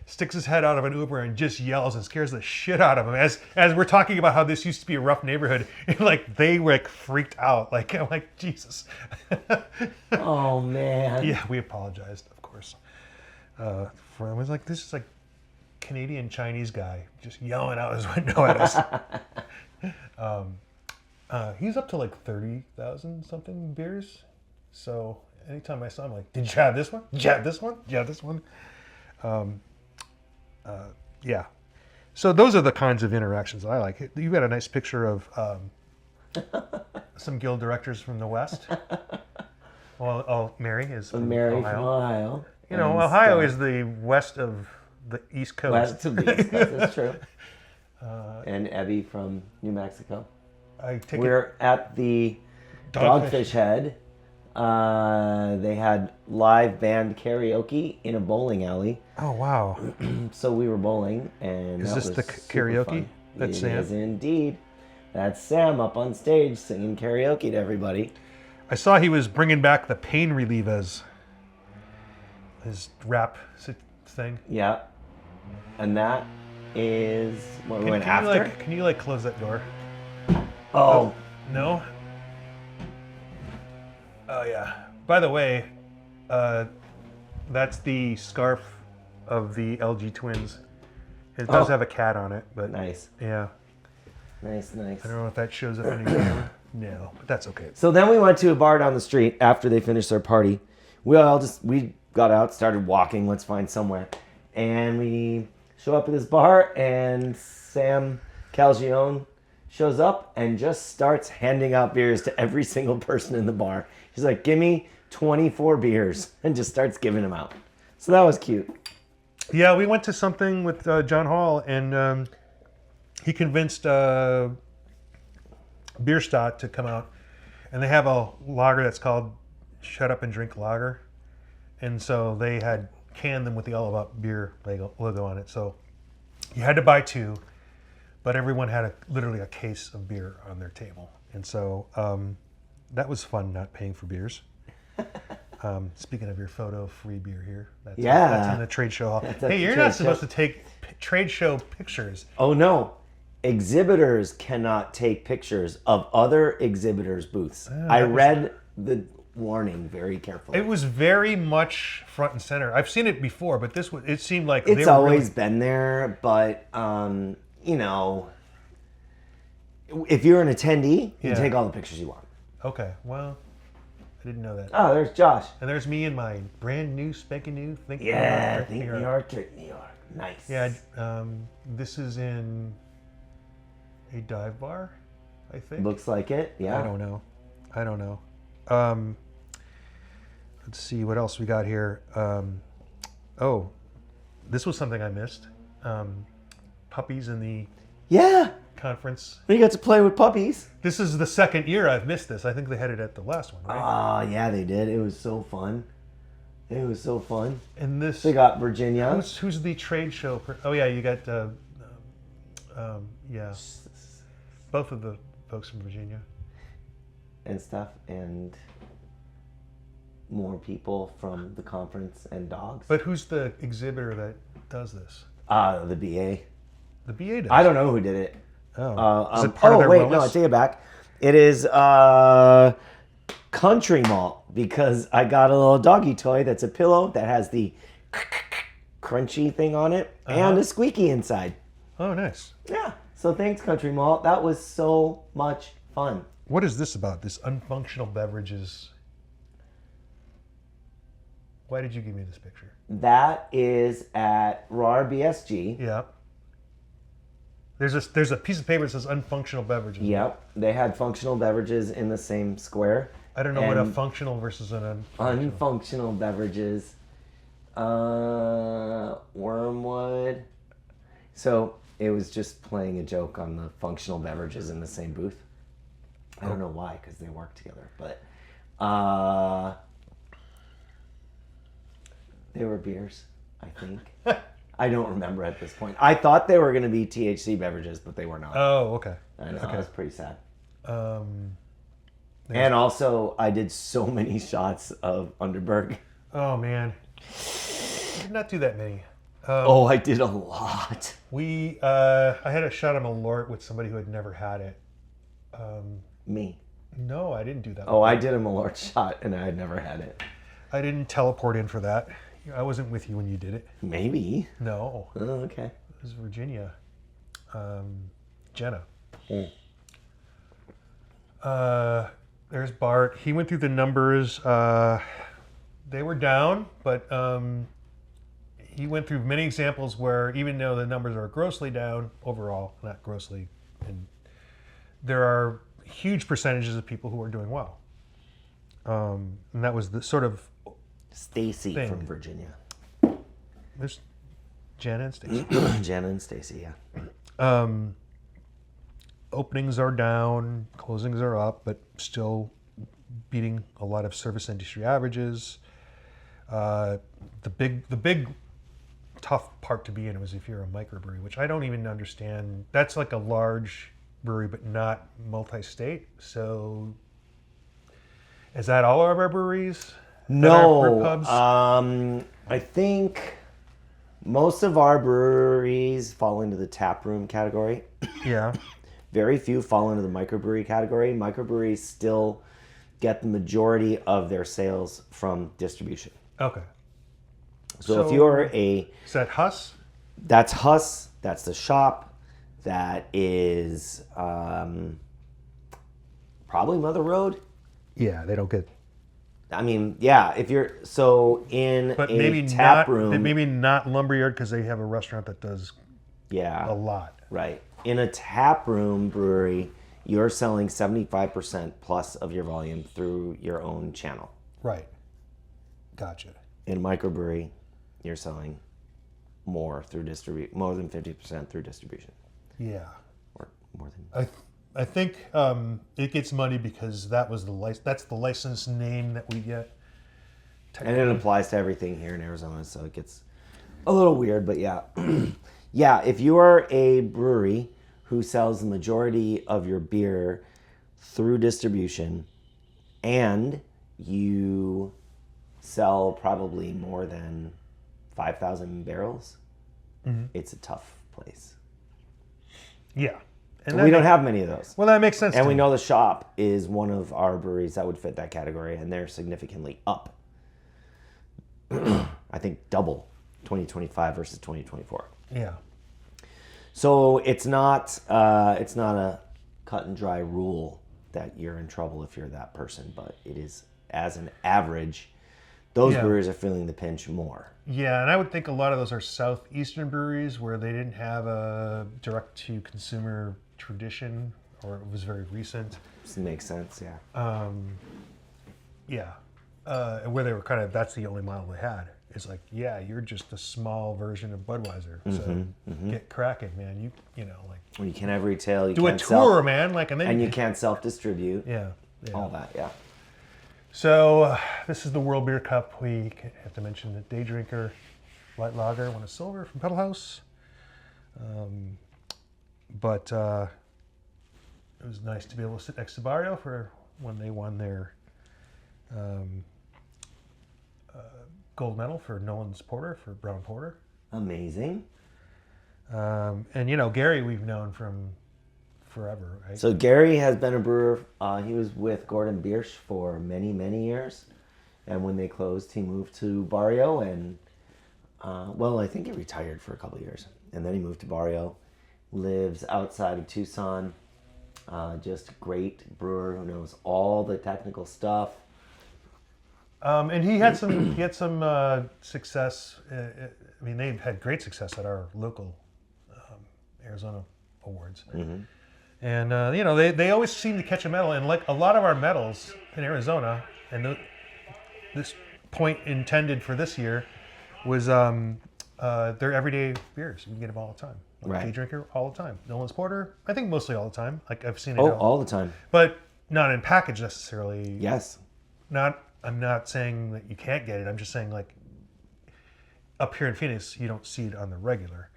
sticks his head out of an Uber and just yells and scares the shit out of him as we're talking about how this used to be a rough neighborhood, and like they were like freaked out. Like I'm like Jesus. Oh man. Yeah, we apologized, of course. I was like, this is like Canadian Chinese guy just yelling out his window at us. He's up to like 30,000 something beers. So anytime I saw him, like, did you have this one? Did you have this one? Did you have this one? Yeah. So those are the kinds of interactions I like. You got a nice picture of some guild directors from the West. Well, Mary is from Mary Ohio. from Ohio. You know, Ohio is the west of the East Coast. West of the East Coast, that's true. And Ebby from New Mexico. We're at the Dogfish Head. They had live band karaoke in a bowling alley. Oh, wow. So we were bowling, and is that this was the karaoke? fun. That's It Sam? is indeed. That's Sam up on stage singing karaoke to everybody. I saw he was bringing back the pain relievers. His rap thing. Yeah. And that is what we went Can after. can you close that door? Oh. No? Oh, yeah. By the way, that's the scarf of the LG twins. It does have a cat on it, but Nice. yeah. Nice. I don't know if that shows up on the camera. No, but that's okay. So then we went to a bar down the street after they finished their party. We got out, started walking, let's find somewhere. And we show up at this bar, and Sam Calgione shows up and just starts handing out beers to every single person in the bar. He's like, give me 24 beers, and just starts giving them out. So that was cute. Yeah, we went to something with John Hall, and he convinced Bierstadt to come out. And they have a lager that's called Shut Up and Drink Lager. And so they had canned them with the All About Beer logo on it. So you had to buy 2, but everyone had literally a case of beer on their table. And so that was fun, not paying for beers. Speaking of your photo, free beer here. That's in the trade show hall. Hey, you're not supposed to take trade show pictures. Oh, no. Exhibitors cannot take pictures of other exhibitors' booths. I read the warning very carefully. It was very much front and center. I've seen it before, but it seemed like it's always been there, but you know, if you're an attendee, you take all the pictures you want. Okay, well, I didn't know that. Oh, there's Josh. And there's me and my brand new, spanking new Think New York, New York. Nice. Yeah, this is in a dive bar, I think. Looks like it, yeah. I don't know. Let's see what else we got here. This was something I missed. Puppies in the conference. You got to play with puppies. This is the second year I've missed this. I think they had it at the last one, right? Oh, yeah, they did. It was so fun. And this, they got Virginia. Who's the trade show? Oh yeah, you got both of the folks from Virginia and stuff, and more people from the conference and dogs. But who's the exhibitor that does this? The BA. The BA does. I don't know who did it. Is it part of their wellness? No, I take it back. It is Country Malt, because I got a little doggy toy that's a pillow that has the crunchy thing on it and a squeaky inside. Oh, nice. Yeah. So thanks, Country Malt. That was so much fun. What is this about? This unfunctional beverages? Why did you give me this picture? That is at RAR BSG. Yeah. There's a piece of paper that says unfunctional beverages. Yep. They had functional beverages in the same square. I don't know what a functional versus an unfunctional. Unfunctional beverages. Wormwood. So it was just playing a joke on the functional beverages in the same booth. I don't know why, because they work together. But they were beers, I think. I don't remember at this point. I thought they were going to be THC beverages, but they were not. Oh, okay. I know. Okay. It was pretty sad. Um, And also, I did so many shots of Underberg. oh man, I did not do that many. I did a lot. I had a shot of Malort with somebody who had never had it. Me. No, I didn't do that. Oh, I did a Malort shot, and I had never had it. I didn't teleport in for that. I wasn't with you when you did it. Maybe. No, Oh, okay. it was Virginia. Jenna. There's Bart. He went through the numbers. They were down, but he went through many examples where even though the numbers are grossly down overall, not grossly, and there are huge percentages of people who are doing well. And that was the sort of Stacy thing. from Virginia. There's Jenna and Stacy. Jenna and Stacy, yeah. Openings are down, closings are up, but still beating a lot of service industry averages. The big tough part to be in was if you're a microbrewery, which I don't even understand. That's like a large brewery, but not multi-state. So is that all of our breweries? No, pubs? I think most of our breweries fall into the taproom category. Yeah. Very few fall into the microbrewery category. Microbreweries still get the majority of their sales from distribution. Okay. So if you're is that Huss? that's Huss, that's the shop, that is probably Mother Road. Yeah, they don't get. I mean, yeah, if you're so in But a maybe tap not. room, Maybe not Lumberyard because they have a restaurant that does yeah, a lot. right. In a tap room brewery, you're selling 75% plus of your volume through your own channel. Right. Gotcha. In a microbrewery, you're selling more through more than 50% through distribution, Yeah. or more than. I think it gets money because that's the license name that we get. And it applies to everything here in Arizona, so it gets a little weird, but yeah. Yeah, if you are a brewery who sells the majority of your beer through distribution and you sell probably more than 5,000 barrels, it's a tough place. Yeah. And we don't have many of those. Well, that makes sense. And to we me. know the shop is one of our breweries that would fit that category, and they're significantly up. I think double 2025 versus 2024. Yeah. So it's not a cut and dry rule that you're in trouble if you're that person, but it is, as an average, those Yeah. breweries are feeling the pinch more. Yeah, and I would think a lot of those are southeastern breweries where they didn't have a direct-to-consumer tradition, or it was very recent. This makes sense, yeah. Yeah, where they were kind of, that's the only model they had. It's like, yeah, you're just a small version of Budweiser, so get cracking, man. You know, like When you can't have retail, you do a can't tour, man. Like, and then and you can't self-distribute. yeah. All that, yeah. So this is the World Beer Cup. We have to mention the Day Drinker Light Lager won a silver from Pedal House. But it was nice to be able to sit next to Barrio for when they won their gold medal for Nolan's Porter, for Brown Porter. Amazing. And you know, Gary we've known from forever, right? So Gary has been a brewer. He was with Gordon Biersch for many, many years. And when they closed, he moved to Barrio. And, I think he retired for a couple of years. And then he moved to Barrio. Lives outside of Tucson. Just a great brewer who knows all the technical stuff. And he had some success. I mean, they've had great success at our local Arizona awards. Mm-hmm. And you know, they always seem to catch a medal. And like a lot of our medals in Arizona, and this point intended for this year was they're everyday beers. You can get them all the time. Like Right. Day Drinker all the time. Nolan's Porter, I think mostly all the time. Like I've seen it. Oh, all the time. But not in package necessarily. Yes. I'm not saying that you can't get it. I'm just saying like up here in Phoenix, you don't see it on the regular.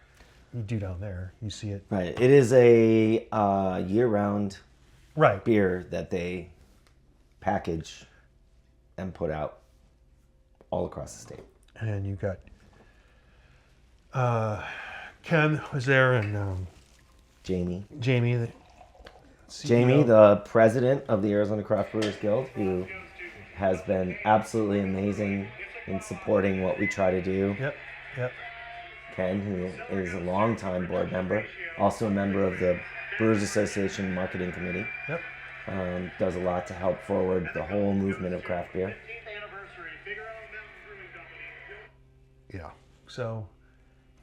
You do down there. You see it. Right. It is a year-round Right. beer that they package and put out all across the state. And you got Ken was there and Jamie. Jamie, the CEO. Jamie, the president of the Arizona Craft Brewers Guild, who has been absolutely amazing in supporting what we try to do. Yep. Ken, who is a longtime board member, also a member of the Brewers Association Marketing Committee. Yep. Does a lot to help forward the whole movement of craft beer. Yeah. So,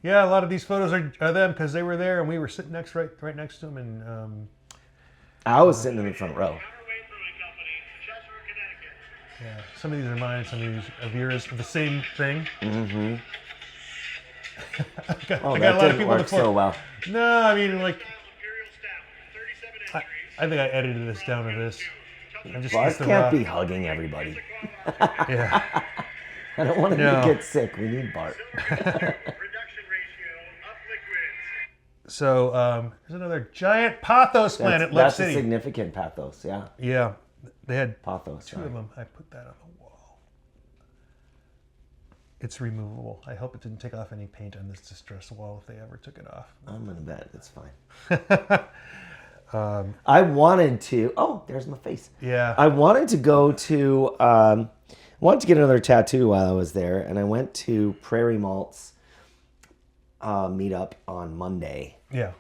yeah, a lot of these photos are them because they were there and we were sitting right next to them. And I was sitting in the front row. yeah, some of these are mine, some of these are yours. The same thing. Mm-hmm. I got That a lot of didn't people work so well. No, I mean, like, I think I edited this down to this. Bart can't be hugging everybody. Yeah. I don't want him to get sick. We need Bart. So, there's another giant pothos plant at Love That's City. a significant pathos, yeah. Yeah. They had Pathos, two of them. I put that on the wall. It's removable. I hope it didn't take off any paint on this distress wall if they ever took it off. I'm going to bet it's fine. I wanted to... Oh, there's my face. Yeah. I wanted to go to... wanted to get another tattoo while I was there, and I went to Prairie Malt's meetup on Monday. Yeah.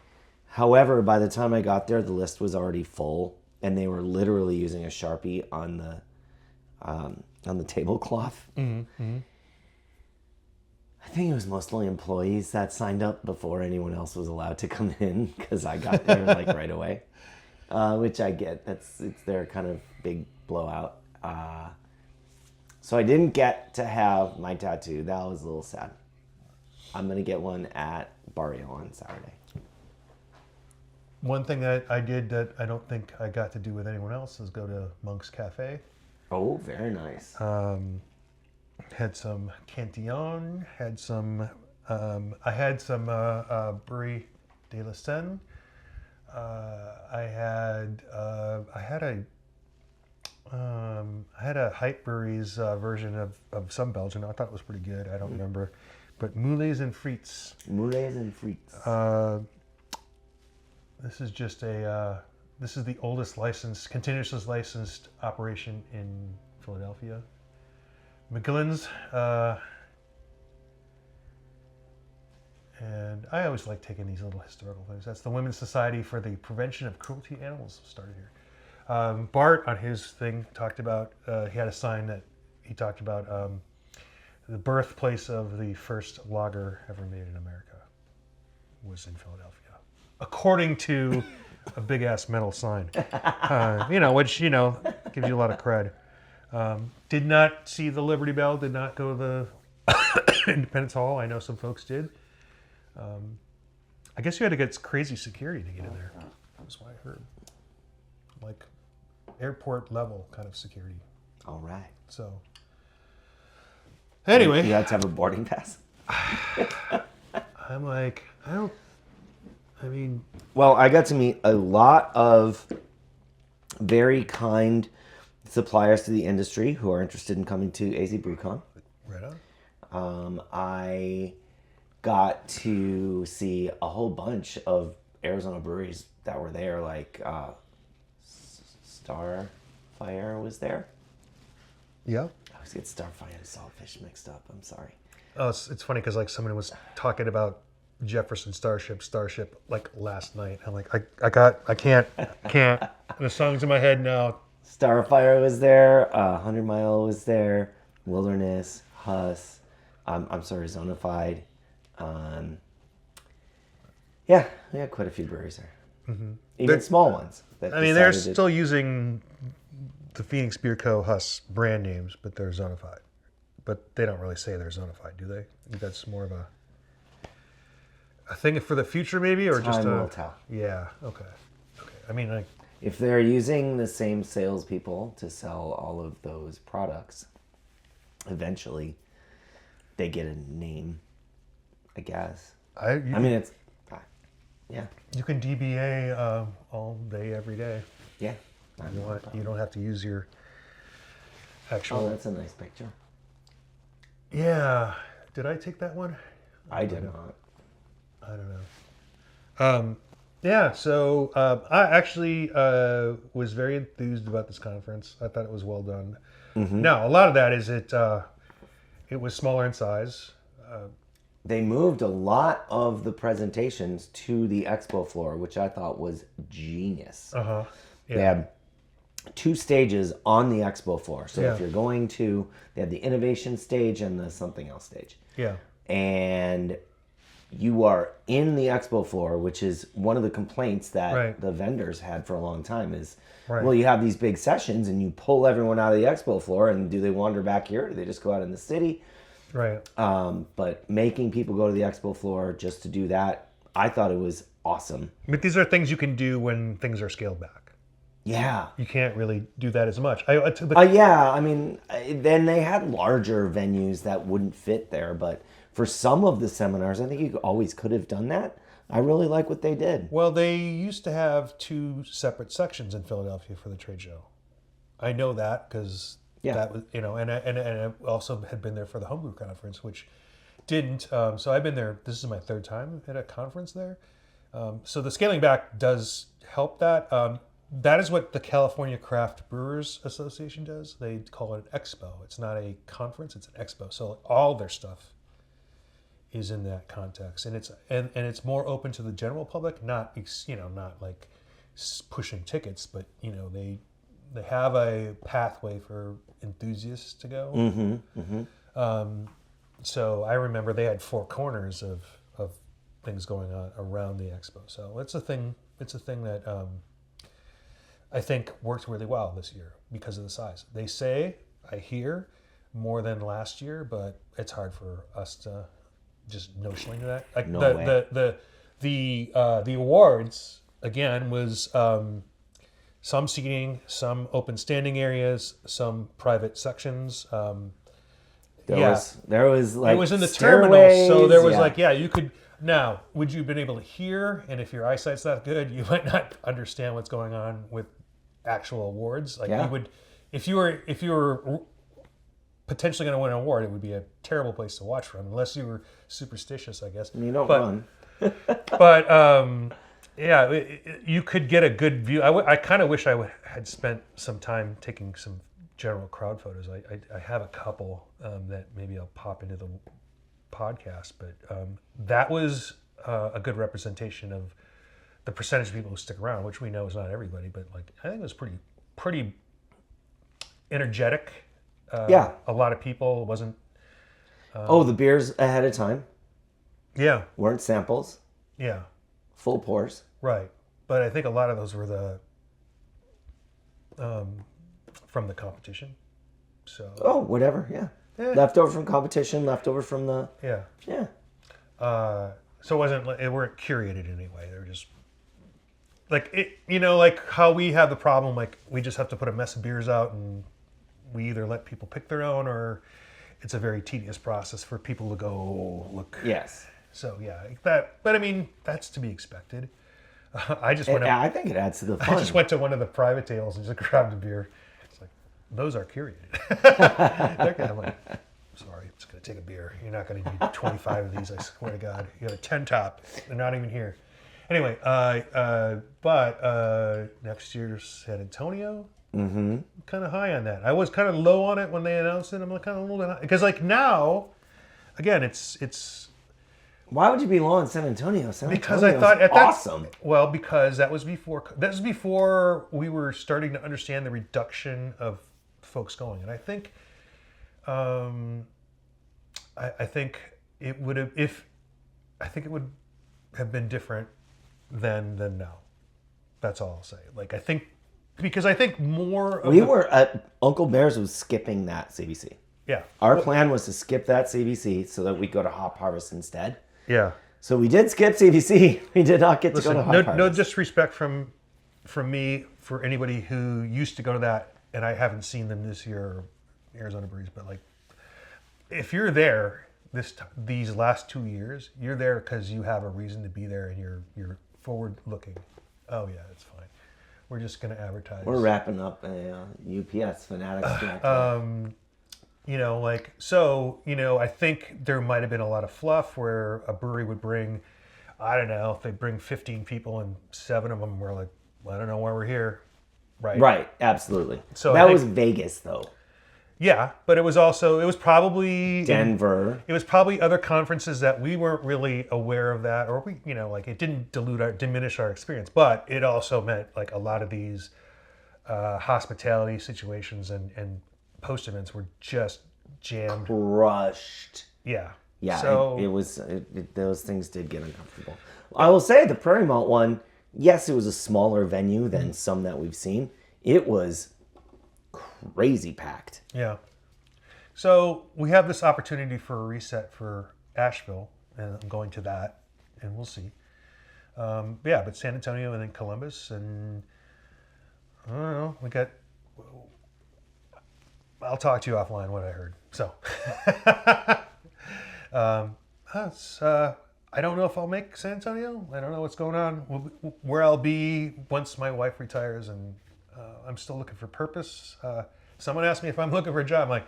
However, by the time I got there, the list was already full, and they were literally using a Sharpie on the tablecloth. Mm-hmm. I think it was mostly employees that signed up before anyone else was allowed to come in, because I got there like right away, which I get. It's their kind of big blowout. So I didn't get to have my tattoo. That was a little sad. I'm gonna get one at Barrio on Saturday. One thing that I did that I don't think I got to do with anyone else is go to Monk's Cafe. Oh, very nice. Had some Cantillon, had some, I had some Brewery de la Seine. I had a Hype Breweries version of some Belgian. I thought it was pretty good. I don't remember. But Moulets and Frites. Moulets and Frites. This is just this is the oldest continuously licensed operation in Philadelphia. McGillen's, and I always like taking these little historical things. That's the Women's Society for the Prevention of Cruelty to Animals started here. Bart on his thing talked about, he had a sign that he talked about the birthplace of the first lager ever made in America was in Philadelphia, according to a big ass metal sign, which gives you a lot of cred. Did not see the Liberty Bell, did not go to the Independence Hall. I know some folks did. I guess you had to get crazy security to get in there. That's what I heard. Like airport level kind of security. All right. So anyway. You had to have a boarding pass? I'm like, Well, I got to meet a lot of very kind suppliers to the industry who are interested in coming to AZ BrewCon. Right on. I got to see a whole bunch of Arizona breweries that were there, like Starfire was there. Yeah. I always get Starfire and Saltfish mixed up. I'm sorry. Oh, it's funny because like someone was talking about Jefferson Starship like last night. I'm like, I can't. The song's in my head now. Starfire was there. 100 Mile was there. Wilderness, Huss. I'm sorry, Zonafied. Yeah, we had quite a few breweries there. Mm-hmm. Even small ones. They're still using the Phoenix Beer Co. Huss brand names, but they're Zonafied. But they don't really say they're Zonafied, do they? I think that's more of a thing for the future, maybe, or just Time will tell. Yeah. Okay. I mean, like, if they're using the same salespeople to sell all of those products, eventually they get a name I guess. I mean, it's yeah, you can DBA all day, every day. yeah. You don't have to use your actual. Oh, that's a nice picture. Yeah. Did I take that one? I did not. I don't know. Yeah, so I actually was very enthused about this conference. I thought it was well done. Now, a lot of that is it was smaller in size. They moved a lot of the presentations to the expo floor, which I thought was genius. Yeah. They had 2 stages on the expo floor. So Yeah. if you're going to, they had the innovation stage and the something else stage. Yeah. And you are in the expo floor, which is one of the complaints that Right. the vendors had for a long time is, Right. well, you have these big sessions and you pull everyone out of the expo floor, and do they wander back here? Do they just go out in the city? Right. But making people go to the expo floor just to do that, I thought it was awesome. But these are things you can do when things are scaled back. Yeah. You can't really do that as much. Yeah, I mean, then they had larger venues that wouldn't fit there, but for some of the seminars, I think you always could have done that. I really like what they did. Well, they used to have 2 separate sections in Philadelphia for the trade show. I know that because that was, and I also had been there for the homebrew conference, which didn't. So I've been there. This is my 3rd time at a conference there. So the scaling back does help that. That is what the California Craft Brewers Association does. They call it an expo. It's not a conference; it's an expo. So all their stuff is in that context, and it's more open to the general public. Not not like pushing tickets, but they have a pathway for enthusiasts to go. So I remember they had 4 corners of things going on around the expo. So it's a thing. It's a thing that I think worked really well this year because of the size. They say, I hear, more than last year, but it's hard for us to just notionally do that. Like No way. The awards again was some seating, some open standing areas, some private sections. There was like it was in the stairways, terminal, so there was yeah. you could. Now, would you have been able to hear? And if your eyesight's not good, you might not understand what's going on with actual awards. Like you would, if you were potentially going to win an award, it would be a terrible place to watch from, unless you were superstitious, I guess. You don't run. But you could get a good view. I kind of wish I had spent some time taking some general crowd photos. I have a couple that maybe I'll pop into the podcast, but that was a good representation of the percentage of people who stick around, which we know is not everybody, but like I think it was pretty energetic. A lot of people. It wasn't. The beers ahead of time Yeah. weren't samples, Yeah. full pours. Right. But I think a lot of those were from the competition. So. Whatever, yeah. Leftover from competition, leftover from the Yeah. yeah. So it weren't curated in any way. They were just like like how we have the problem. Like we just have to put a mess of beers out, and we either let people pick their own, or it's a very tedious process for people to go look. Yes. So that. But I mean, that's to be expected. I think it adds to the fun. I just went to one of the private tables and just grabbed a beer. It's like, those are curated. I'm like, sorry, I'm just going to take a beer. You're not going to need 25 of these, I swear to God. You have a 10 top. They're not even here. Anyway, but next year's San Antonio, kind of high on that. I was kind of low on it when they announced it. I'm like kind of a little bit high. Because like now, again, it's Why would you be low in San Antonio? because I thought at that, awesome. Well, because that was before we were starting to understand the reduction of folks going, and I think, I think it would have been different than now. That's all I'll say. Like I think more of Uncle Bear's was skipping that CBC. Yeah. Our plan was to skip that CBC so that we go to Hop Harvest instead. Yeah. So we did skip CBC. We did not get to go to Hop Harvest. No disrespect from me for anybody who used to go to that, and I haven't seen them this year, Arizona Breweries, but like, if you're there, these last 2 years, you're there because you have a reason to be there and you're forward looking. Oh yeah, it's fine. We're just going to advertise. We're wrapping up a UPS Fanatics directory. I think there might have been a lot of fluff where a brewery would bring, I don't know, if they bring 15 people and 7 of them were like, well, I don't know why we're here. Right, absolutely. So that was Vegas, though. Yeah, but it was probably Denver. It was probably other conferences that we weren't really aware of that, or it didn't diminish our experience, but it also meant like a lot of these hospitality situations and post events were just jammed, crushed. Yeah. So those things did get uncomfortable. I will say the Prairie Malt one, yes, it was a smaller venue than some that we've seen. It was crazy packed. Yeah. So we have this opportunity for a reset for Asheville, and I'm going to that, and we'll see. But San Antonio and then Columbus, and I don't know. I'll talk to you offline what I heard. So, I don't know if I'll make San Antonio. I don't know what's going on, where I'll be once my wife retires, and I'm still looking for purpose. Someone asked me if I'm looking for a job. I'm like,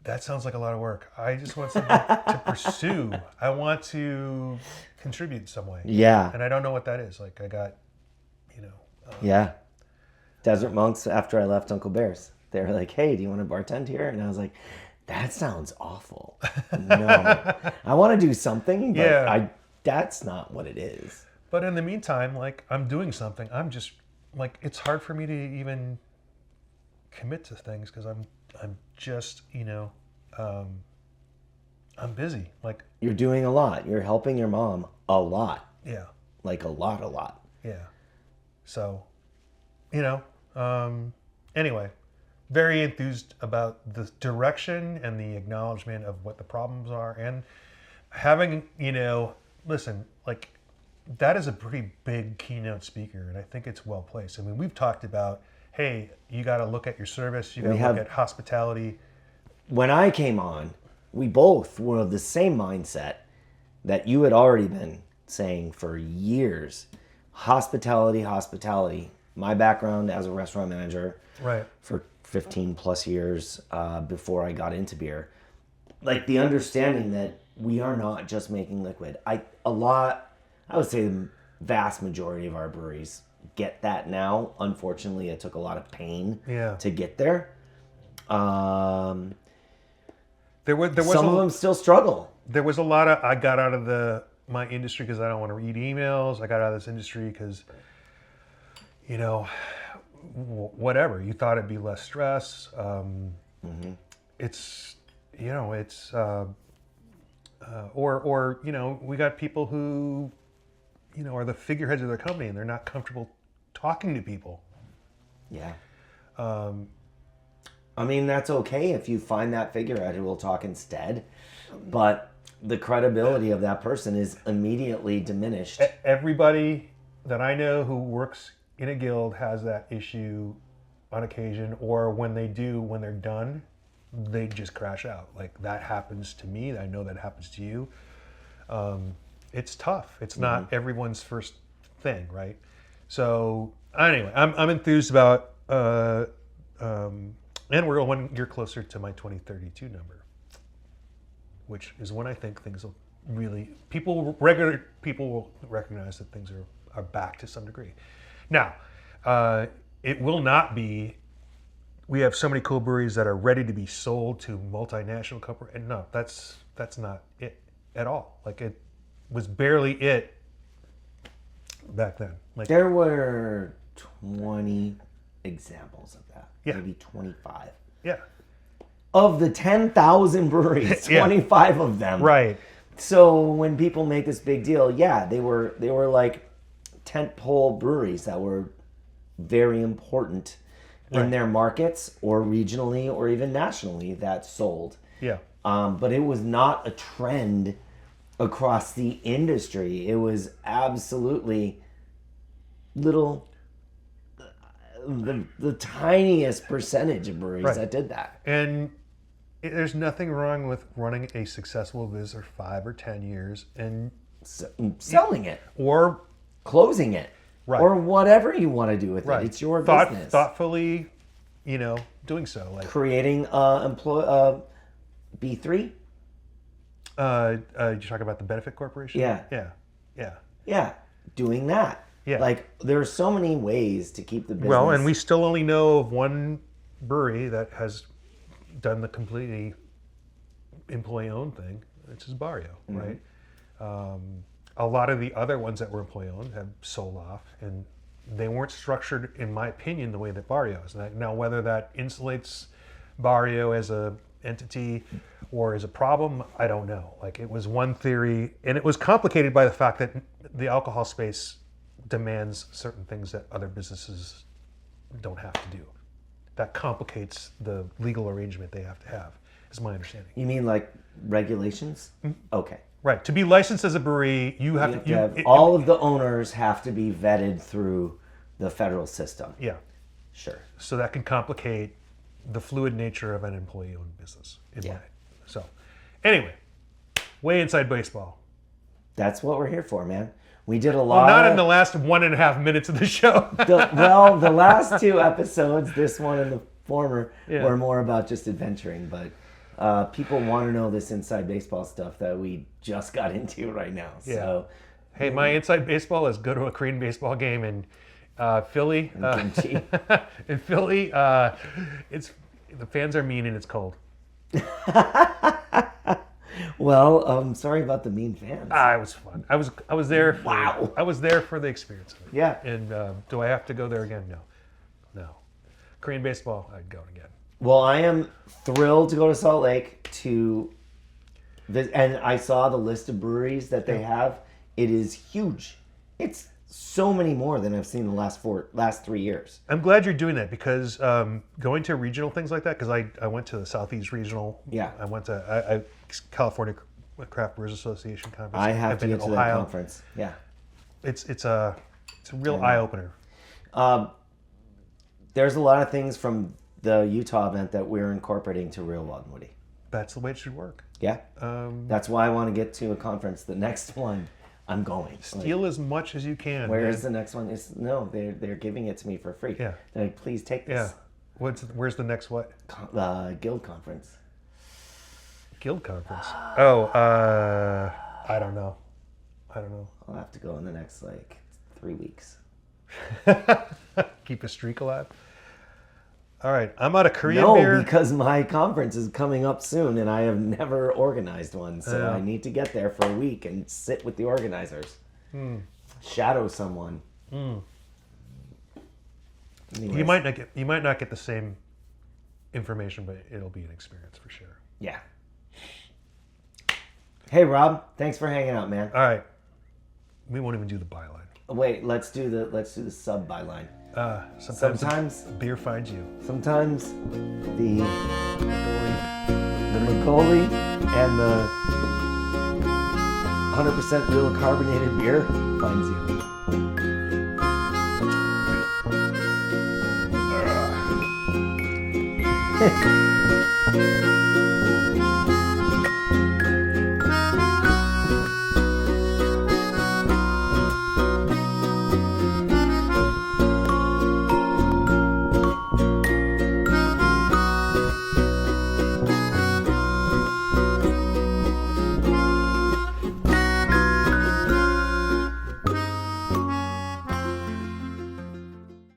that sounds like a lot of work. I just want something to pursue. I want to contribute some way. Yeah. And I don't know what that is. Like I got, yeah. Desert Monks, after I left Uncle Bear's, they were like, hey, do you want to bartend here? And I was like, that sounds awful. No. I want to do something, but that's not what it is. But in the meantime, like I'm doing something. I'm just like, it's hard for me to even commit to things because I'm just, I'm busy. Like you're doing a lot. You're helping your mom a lot. Yeah. Like a lot. Yeah. So, anyway, very enthused about the direction and the acknowledgement of what the problems are and having, listen, like that is a pretty big keynote speaker, and I think it's well placed. I mean, we've talked about, hey, you got to look at your service, you got to look at hospitality. When I came on, we both were of the same mindset that you had already been saying for years. Hospitality. My background as a restaurant manager for 15 plus years before I got into beer. Like the understanding that we are not just making liquid. I would say the vast majority of our breweries get that now. Unfortunately, it took a lot of pain to get there. There was some of them still struggle. There was a lot of, I got out of my industry because I don't want to read emails. I got out of this industry because, whatever. You thought it'd be less stress. It's, we got people who, are the figureheads of their company and they're not comfortable talking to people. Yeah. That's okay if you find that figurehead who will talk instead, but the credibility of that person is immediately diminished. Everybody that I know who works in a guild has that issue on occasion, or when they're done, they just crash out. Like that happens to me. I know that happens to you. It's tough. It's not everyone's first thing, right? So anyway, I'm enthused about, and we're 1 year closer to my 2032 number, which is when I think things will really, regular people will recognize that things are back to some degree. Now, it will not be, we have so many cool breweries that are ready to be sold to multinational companies, and no, that's not it at all. Like it was barely it back then. Like there were 20 examples of that. Maybe 25. Yeah. Of the 10,000 breweries, 25 of them. Right. So when people make this big deal, they were like tentpole breweries that were very important in their markets or regionally or even nationally that sold. Yeah. But it was not a trend across the industry. It was absolutely little, the tiniest percentage of breweries that did that. And there's nothing wrong with running a successful business for 5 or 10 years and selling it, or closing it, Right. or whatever you want to do with it. It's your business. Thoughtfully, doing so. Like Creating B3. you talk about the benefit corporation. Yeah. Yeah. Doing that. Yeah. Like there's so many ways to keep the business. Well, and we still only know of one brewery that has done the completely employee-owned thing, which is Barrio, right? A lot of the other ones that were employee-owned have sold off, and they weren't structured, in my opinion, the way that Barrio is. Now, whether that insulates Barrio as a entity or as a problem, I don't know. Like, it was one theory, and it was complicated by the fact that the alcohol space demands certain things that other businesses don't have to do. That complicates the legal arrangement they have to have, is my understanding. You mean like regulations? Okay. Right. To be licensed as a brewery, you have to... all of the owners have to be vetted through the federal system. Yeah. Sure. So that can complicate the fluid nature of an employee-owned business. So, anyway, way inside baseball. That's what we're here for, man. We did a lot. Well, not in the last 1.5 minutes of the show. The last 2 episodes, this one and the former, were more about just adventuring. But people want to know this inside baseball stuff that we just got into right now. Yeah. So, hey, my inside baseball is go to a Korean baseball game in Philly. kimchi. In Philly, it's the fans are mean and it's cold. Well, sorry about the mean fans. It was fun. I was there. Wow. I was there for the experience of it. Yeah. And do I have to go there again? No. Korean baseball, I'd go again. Well, I am thrilled to go to Salt Lake to visit, and I saw the list of breweries that they have. It is huge. It's so many more than I've seen in the last 3 years. I'm glad you're doing that because going to regional things like that, because I went to the Southeast Regional. Yeah. I went to California Craft Brewers Association conference. I have I've to been get in to that Ohio. conference. Yeah. It's a real eye opener. There's a lot of things from the Utah event that we're incorporating to Real Wild and Woody. That's the way it should work. Yeah. That's why I want to get to a conference. The next one, I'm going. Steal as much as you can. Where man. is the next one? They're giving it to me for free. Yeah. They're like, please take this. Yeah. Where's the next what? Guild conference. Guild conference. I don't know. I'll have to go in the next 3 weeks. Keep a streak alive. All right, I'm out of Korean No, beer. because my conference is coming up soon, and I have never organized one, so I need to get there for a week and sit with the organizers, shadow someone. You Anyways, might not get the same information, but it'll be an experience for sure. yeah. Hey Rob, thanks for hanging out, man. All right, we won't even do the byline. Wait, let's do the sub byline. Sometimes beer finds you. Sometimes the Macaulay and the 100% real carbonated beer finds you.